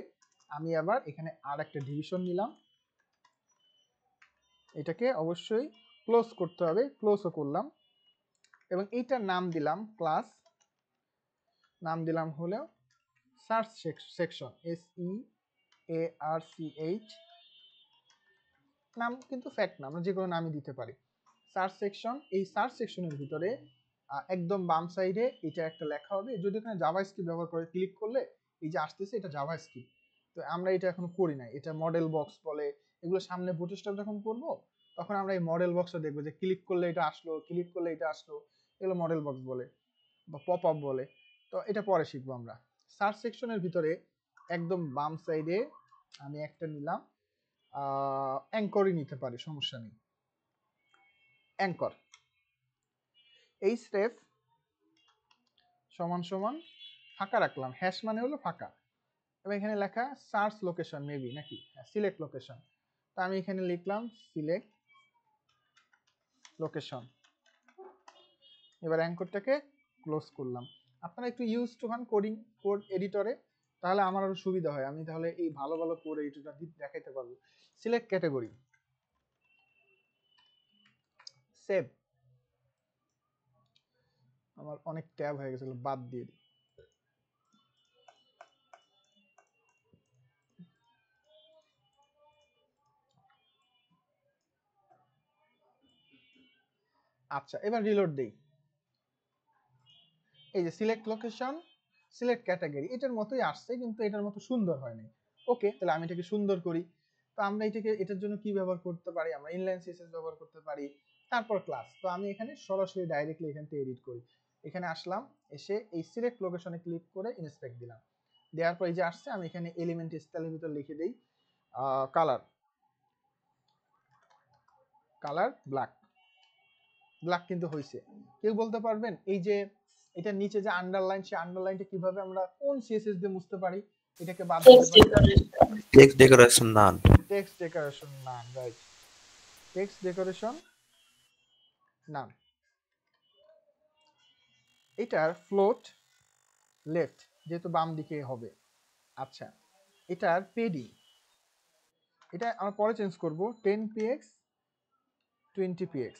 আমি আবার এখানে আর একটা ডিভিশন নিলাম, এটাকে অবশ্যই ক্লোজ করতে হবে, ক্লোজও করলাম, এবং এইটার নাম দিলাম ক্লাস, নাম দিলাম হলো সার্চ সেকশন, SEARCH, নাম কিন্তু ফ্যাক্ট না, আমরা যে কোনো নামই দিতে পারি। সার্চ সেকশন, এই সার্চ সেকশনের ভিতরে একদম বাম সাইডে এটা একটা লেখা হবে, যদি এখানে জাভাস্ক্রিপ্ট ব্যবহার করে ক্লিক করলে এই যে আসতেছে এটা জাভাস্ক্রিপ্ট। তো আমরা এটা এখনো করি নাই, এটা মডেল বক্স বলে, এগুলো সামনে বুটস্ট্র্যাপ যখন করব তখন আমরা এই মডেল বক্সটা দেখবো যে ক্লিক করলে এটা আসলো, ক্লিক করলে এটা আসলো, এগুলো মডেল বক্স বলে বা পপ আপ বলে। তো এটা পরে শিখবো আমরা। সার্চ সেকশনের ভিতরে একদম বাম সাইডে আমি একটা নিলাম, অ্যাঙ্করই নিতে পারি, সমস্যা নেই, অ্যাঙ্কর। href সমান সমান ফাঁকা রাখলাম, হ্যাশ মানে হলো ফাঁকা, এবং এখানে লেখা সার্চ লোকেশন মেবি নাকি, সিলেক্ট লোকেশন। তো আমি এখানে লিখলাম সিলেক্ট লোকেশন। এবার অ্যাঙ্করটাকে ক্লোজ করলাম। আপনারা একটু ইউজ টু হন কোডিং কোড এডিটরে, তাহলে আমার আরো সুবিধা হয়, আমি তাহলে এই ভালো ভালো কোড এডিটরটা দেখাইতে পারবো। Select category, save. আমার অনেক ট্যাব হয়ে গেছিল, বাদ দিয়ে দিই। আচ্ছা, এবার রিলোড দেই। এই যে সিলেক্ট লোকেশন, সিলেক্ট ক্যাটাগরি, এটার মতোই আসছে কিন্তু এটার মতো সুন্দর হয় নাই। ওকে, তাহলে আমি এটাকে সুন্দর করি। তো আমরা এটার জন্য কি ব্যবহার করতে পারি, আমরা ইনলাইন সিএসএস ব্যবহার করতে পারি, তারপর ক্লাস। তো আমি এখানে সরাসরি ডাইরেক্টলি এখান থেকে এডিট করি। এখানে আসলাম, এসে এই সিলেক্ট লোকেশনে ক্লিক করে ইন্সপেক্ট দিলাম, দেওয়ার পর এই যে আসছে, আমি এখানে এলিমেন্ট স্টাইলের ভিতর লিখে দেই কালার, কালার ব্ল্যাক। ব্ল্যাক কিন্তু হয়েছে। কেউ বলতে পারবেন এই যে এটার নিচে যে আন্ডারলাইন, সেই আন্ডারলাইনটা কিভাবে আমরা কোন সিএসএস দিয়ে মুছতে পারি, এটাকে বাদ দিতে পারি? টেক্সট ডেকোরেশন নান, টেক্সট ডেকোরেশন নান, রাইট, টেক্সট ডেকোরেশন নান। এটার ফ্লোট লেফট, যেহেতু বাম দিকে হবে। আচ্ছা, এটার পেডিং, এটা আমরা পরে চেঞ্জ করব, 10px 20px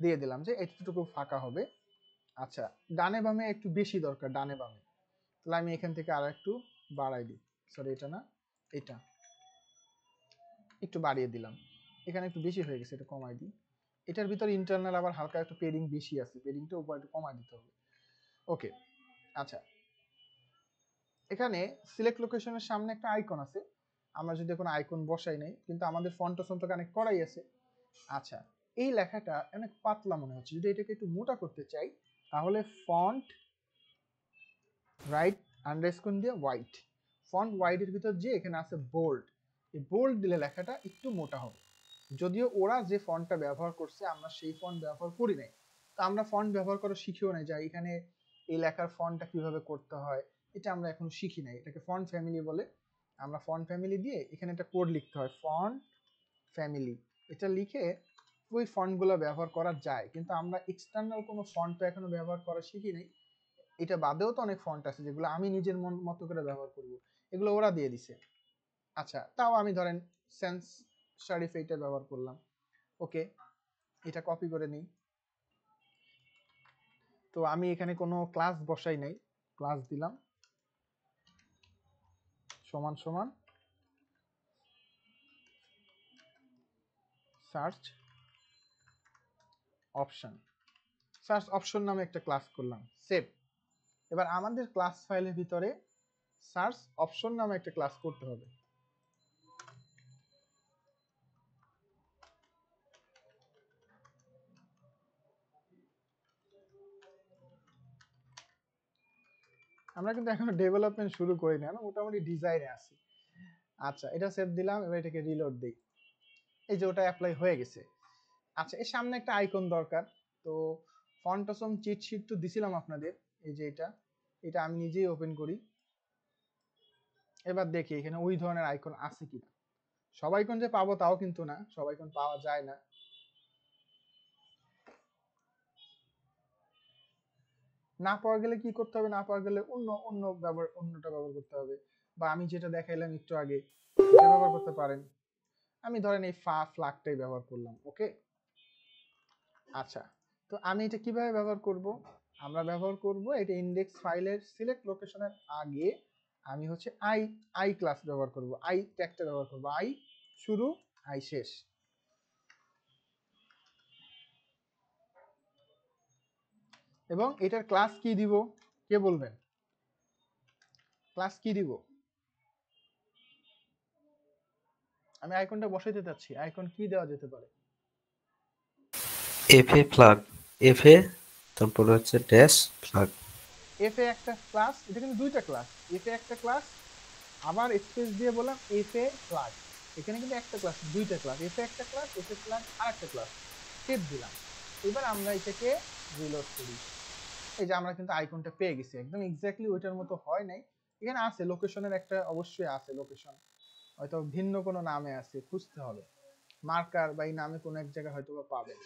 দিয়ে দিলাম, যে এতটুকু ফাঁকা হবে। আচ্ছা, ডানে বামে একটু বেশি দরকার, ডানে বামে, তাহলে আমি এখান থেকে আর একটু বাড়াই দিই, সরি এটা না, এটা একটু বাড়িয়ে দিলাম, এখানে একটু বেশি হয়ে গেছে, এটা কমাই দিই। এটার ভিতরে ইন্টারনাল আবার হালকা একটু পেডিং বেশি আছে, পেডিংটা উপর একটু কমাই দিতে হবে। ওকে, আচ্ছা, এখানে সিলেক্ট লোকেশনের সামনে একটা আইকন আছে, আমরা যদি কোনো আইকন বসাই নাই, কিন্তু আমাদের ফন্ট তো কানেক্ট করাই আছে। আচ্ছা, এই লেখাটা অনেক পাতলা মনে হচ্ছে, যদি এটাকে একটু মোটা করতে চাই তাহলে ফন্ট রাইট আন্ডারস্কোর দিয়ে হোয়াইট, ফন্ট হোয়াইটের ভিতর যে এখানে আছে বোল্ড, এই বোল্ড দিলে লেখাটা একটু মোটা হবে। যদিও ওরা যে ফন্টটা ব্যবহার করছে আমরা সেই ফন্ট ব্যবহার করি নাই, তো আমরা ফন্ট ব্যবহার করা শিখিও নাই, যে এখানে এই লেখার ফন্টটা কিভাবে করতে হয় এটা আমরা এখনো শিখি নাই। এটাকে ফন্ট ফ্যামিলি বলে, আমরা ফন্ট ফ্যামিলি দিয়ে এখানে একটা কোড লিখতে হয়, ফন্ট ফ্যামিলি, এটা লিখে ওই ফন্টগুলো ব্যবহার করা যায়, কিন্তু আমরা এক্সটার্নাল কোনো ফন্ট তো এখনো ব্যবহার করা শিখি নাই। এটা বাদেও তো অনেক ফন্ট আছে যেগুলো আমি নিজের মতো করে ব্যবহার করব, এগুলো ওরা দিয়ে দিছে। আচ্ছা, তাও আমি ধরেন সেন্স শারিফ এটা ব্যবহার করলাম। ওকে, এটা কপি করে নিই। তো আমি এখানে কোনো ক্লাস বসাই নাই, ক্লাস দিলাম সমান সমান সার্চ অপশন, সার্চ অপশন নামে একটা ক্লাস করলাম, সেভ। এবার আমাদের ক্লাস ফাইলের ভিতরে সার্চ অপশন নামে একটা ক্লাস করতে হবে। আমরা কিন্তু এখনো ডেভেলপমেন্ট শুরু করিনি, না মোটামুটি ডিজাইনে আছি। আচ্ছা, এটা সেভ দিলাম, এবার এটাকে রিলোড দেই, এই যে ওটা অ্যাপ্লাই হয়ে গেছে। আচ্ছা, এর সামনে একটা আইকন দরকার, তো ফন্ট অসম চিট শিট তো দিছিলাম আপনাদের, এই যে এটা আমি নিজেই ওপেন করি। এবার দেখি এখানে ওই ধরনের আইকন আছে কিনা। সব আইকন যে পাবো তাও কিন্তু না, সব আইকন পাওয়া যায় না। না পাওয়া গেলে কি করতে হবে, না পাওয়া গেলে অন্যটা ব্যবহার করতে হবে, বা আমি যেটা দেখাইলাম একটু আগে এটা ব্যবহার করতে পারেন। আমি ধরেন এই ফ্ল্যাগটাই ব্যবহার করলাম। ওকে, আচ্ছা, তো আমি এটা কিভাবে ব্যবহার করব, আমরা ব্যবহার করব এটা ইনডেক্স ফাইলের সিলেক্ট লোকেশনের আগে আমি হচ্ছে আই ক্লাস ব্যবহার করব, আই ট্যাগটা ব্যবহার করব, আই শুরু আই শেষ। এবং এটার ক্লাস কি দিব কে বলবেন? ক্লাস কি দিব? আমি আইকনটা বসাইতে চাচ্ছি, আইকন কি দেওয়া যেতে পারে? এফএ ফ্ল্যাগ, এফএ তারপরে হচ্ছে ড্যাশ ফ্ল্যাগ। এফএ একটা ক্লাস, এটা কিন্তু দুইটা ক্লাস, এফএ একটা ক্লাস, আবার স্পেস দিয়ে বললাম এফএ ফ্ল্যাগ। এখানে কিন্তু একটা ক্লাস দুইটা ক্লাস, এফএ একটা ক্লাস, এফএ ফ্ল্যাগ আরেকটা ক্লাস, সেভ দিলাম। এবার আমরা এটাকে রিলোড করি। এই যে আমরা কিন্তু আইকনটা পেয়ে গেছি, একদম এক্স্যাক্টলি ওইটার মতো হয় নাই, এখানে আছে লোকেশনের একটা অবশ্যই আছে লোকেশন, হয়তো ভিন্ন কোনো নামে আছে, খুঁজতে হবে মার্কার বা এই নামে কোনো এক জায়গায় হয়তো বা পাবেন,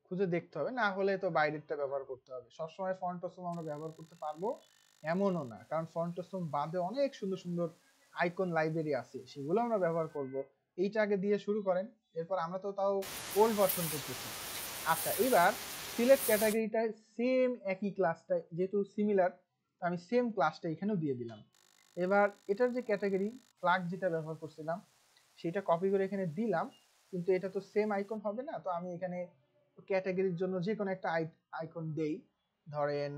খুঁজে দেখতে হবে, না হলে তো বাইরেরটা ব্যবহার করতে হবে। সবসময় ফন্টসম আমরা ব্যবহার করতে পারবো এমনও না, কারণ ফন্টসম বাদে অনেক সুন্দর সুন্দর আইকন লাইব্রেরি আছে, সেগুলো আমরা ব্যবহার করব। এইটা আগে দিয়ে শুরু করেন, এরপর আমরা তো তাও ওল্ড ভার্সন করতেছি। আচ্ছা, এবার সিলেক্ট ক্যাটাগরিটা সেম একই ক্লাসটা যেহেতু সিমিলার, আমি সেম ক্লাসটা এখানেও দিয়ে দিলাম। এবার এটার যে ক্যাটাগরি ফ্ল্যাগ যেটা ব্যবহার করছিলাম সেটা কপি করে এখানে দিলাম, কিন্তু এটা তো সেম আইকন হবে না, তো আমি এখানে ক্যাটাগরির জন্য যে কোনো একটা আইকন দেই। ধরেন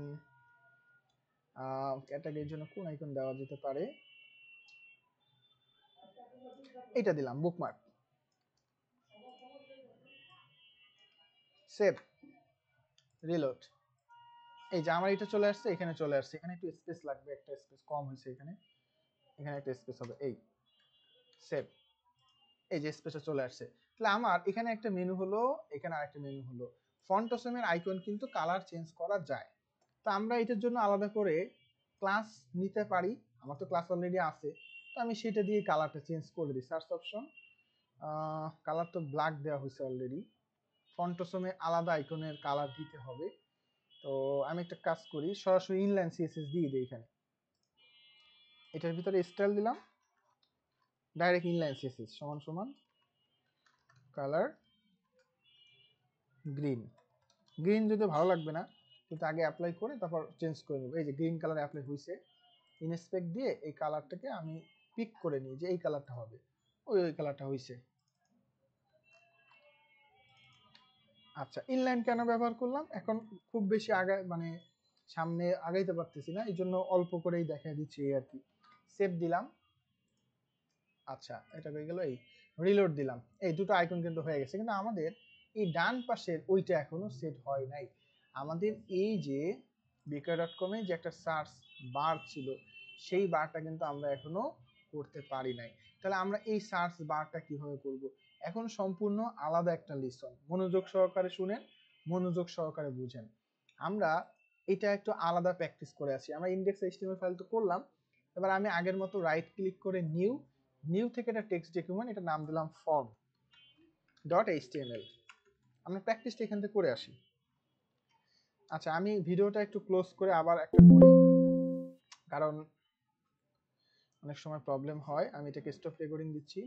ক্যাটাগরির জন্য কোন আইকন দেওয়া যেতে পারে, এটা দিলাম বুকমার্ক। Save, reload. এই যে আমার এটা চলে আসছে, এখানে চলে আসছে, এখানে একটু স্পেস লাগবে, একটা স্পেস কম হয়েছে এখানে, এখানে একটা স্পেস হবে, এই সেভ। এই যে স্পেসটা চলে আসছে। তাহলে আমার এখানে একটা মেনু হলো, এখানে আরেকটা মেনু হলো। ফন্টসমের আইকন কিন্তু কালার চেঞ্জ করা যায়, তো আমরা এটার জন্য আলাদা করে ক্লাস নিতে পারি। আমার তো ক্লাস অলরেডি আছে, তো আমি সেটা দিয়ে কালারটা চেঞ্জ করে দিই। সার্চ অপশন, কালার তো ব্ল্যাক দেওয়া হয়েছে অলরেডি, ফন্টসমে আলাদা আইকনের কালার দিতে হবে। তো আমি একটা কাজ করি, সরাসরি ইনলাইন সিএসএস দিয়ে দিই এখানে, এটার ভিতরে স্টাইল দিলাম, ডাইরেক্ট ইনলাইন সিএসএস সমান সমান কালার গ্রিন। গ্রিন যদি ভালো লাগবে না, কিন্তু আগে অ্যাপ্লাই করে তারপর চেঞ্জ করে নেব। এই যে গ্রিন কালার অ্যাপ্লাই হয়েছে, ইনস্পেক্ট দিয়ে এই কালারটাকে আমি পিক করে নিই যে এই কালারটা হবে, ওই কালারটা হয়েছে। আচ্ছা, ইনলাইন কেন ব্যবহার করলাম, এখন খুব বেশি মানে সামনে আগাইতে পারতেছি না, এই জন্য অল্প করেই দেখা দিচ্ছি এই আর কি। সেভ দিলাম। আচ্ছা, এটা হয়ে গেল, এই রিলোড দিলাম। এই দুটো আইকন কিন্তু হয়ে গেছে, কিন্তু আমাদের এই ডান পাশের ওইটা এখনো সেট হয় নাই। আমাদের এই যে beaker.com এ যে একটা সার্চ বার ছিল, সেই বারটা কিন্তু আমরা এখনো করতে পারি নাই। তাহলে আমরা এই সার্চ বারটা কিভাবে করব? এখন সম্পূর্ণ আলাদা একটা লিসন, মনোযোগ সহকারে শুনেন, মনোযোগ সহকারে বুঝেন। আমরা এটা একটু আলাদা প্র্যাকটিস করে আছি। আমরা ইনডেক্স এইচটিএমএল ফাইল তো করলাম, এবার আমি আগের মতো রাইট ক্লিক করে নিউ থেকে একটা টেক্সট ডকুমেন্ট, এটা নাম দিলাম form.html। আমরা প্র্যাকটিসটা এখান থেকে করে আসি। আচ্ছা, আমি ভিডিওটা একটু ক্লোজ করে আবার একটা করি, কারণ অনেক সময় প্রবলেম হয়। আমি এটাকে স্টপ রেকর্ডিং দিচ্ছি।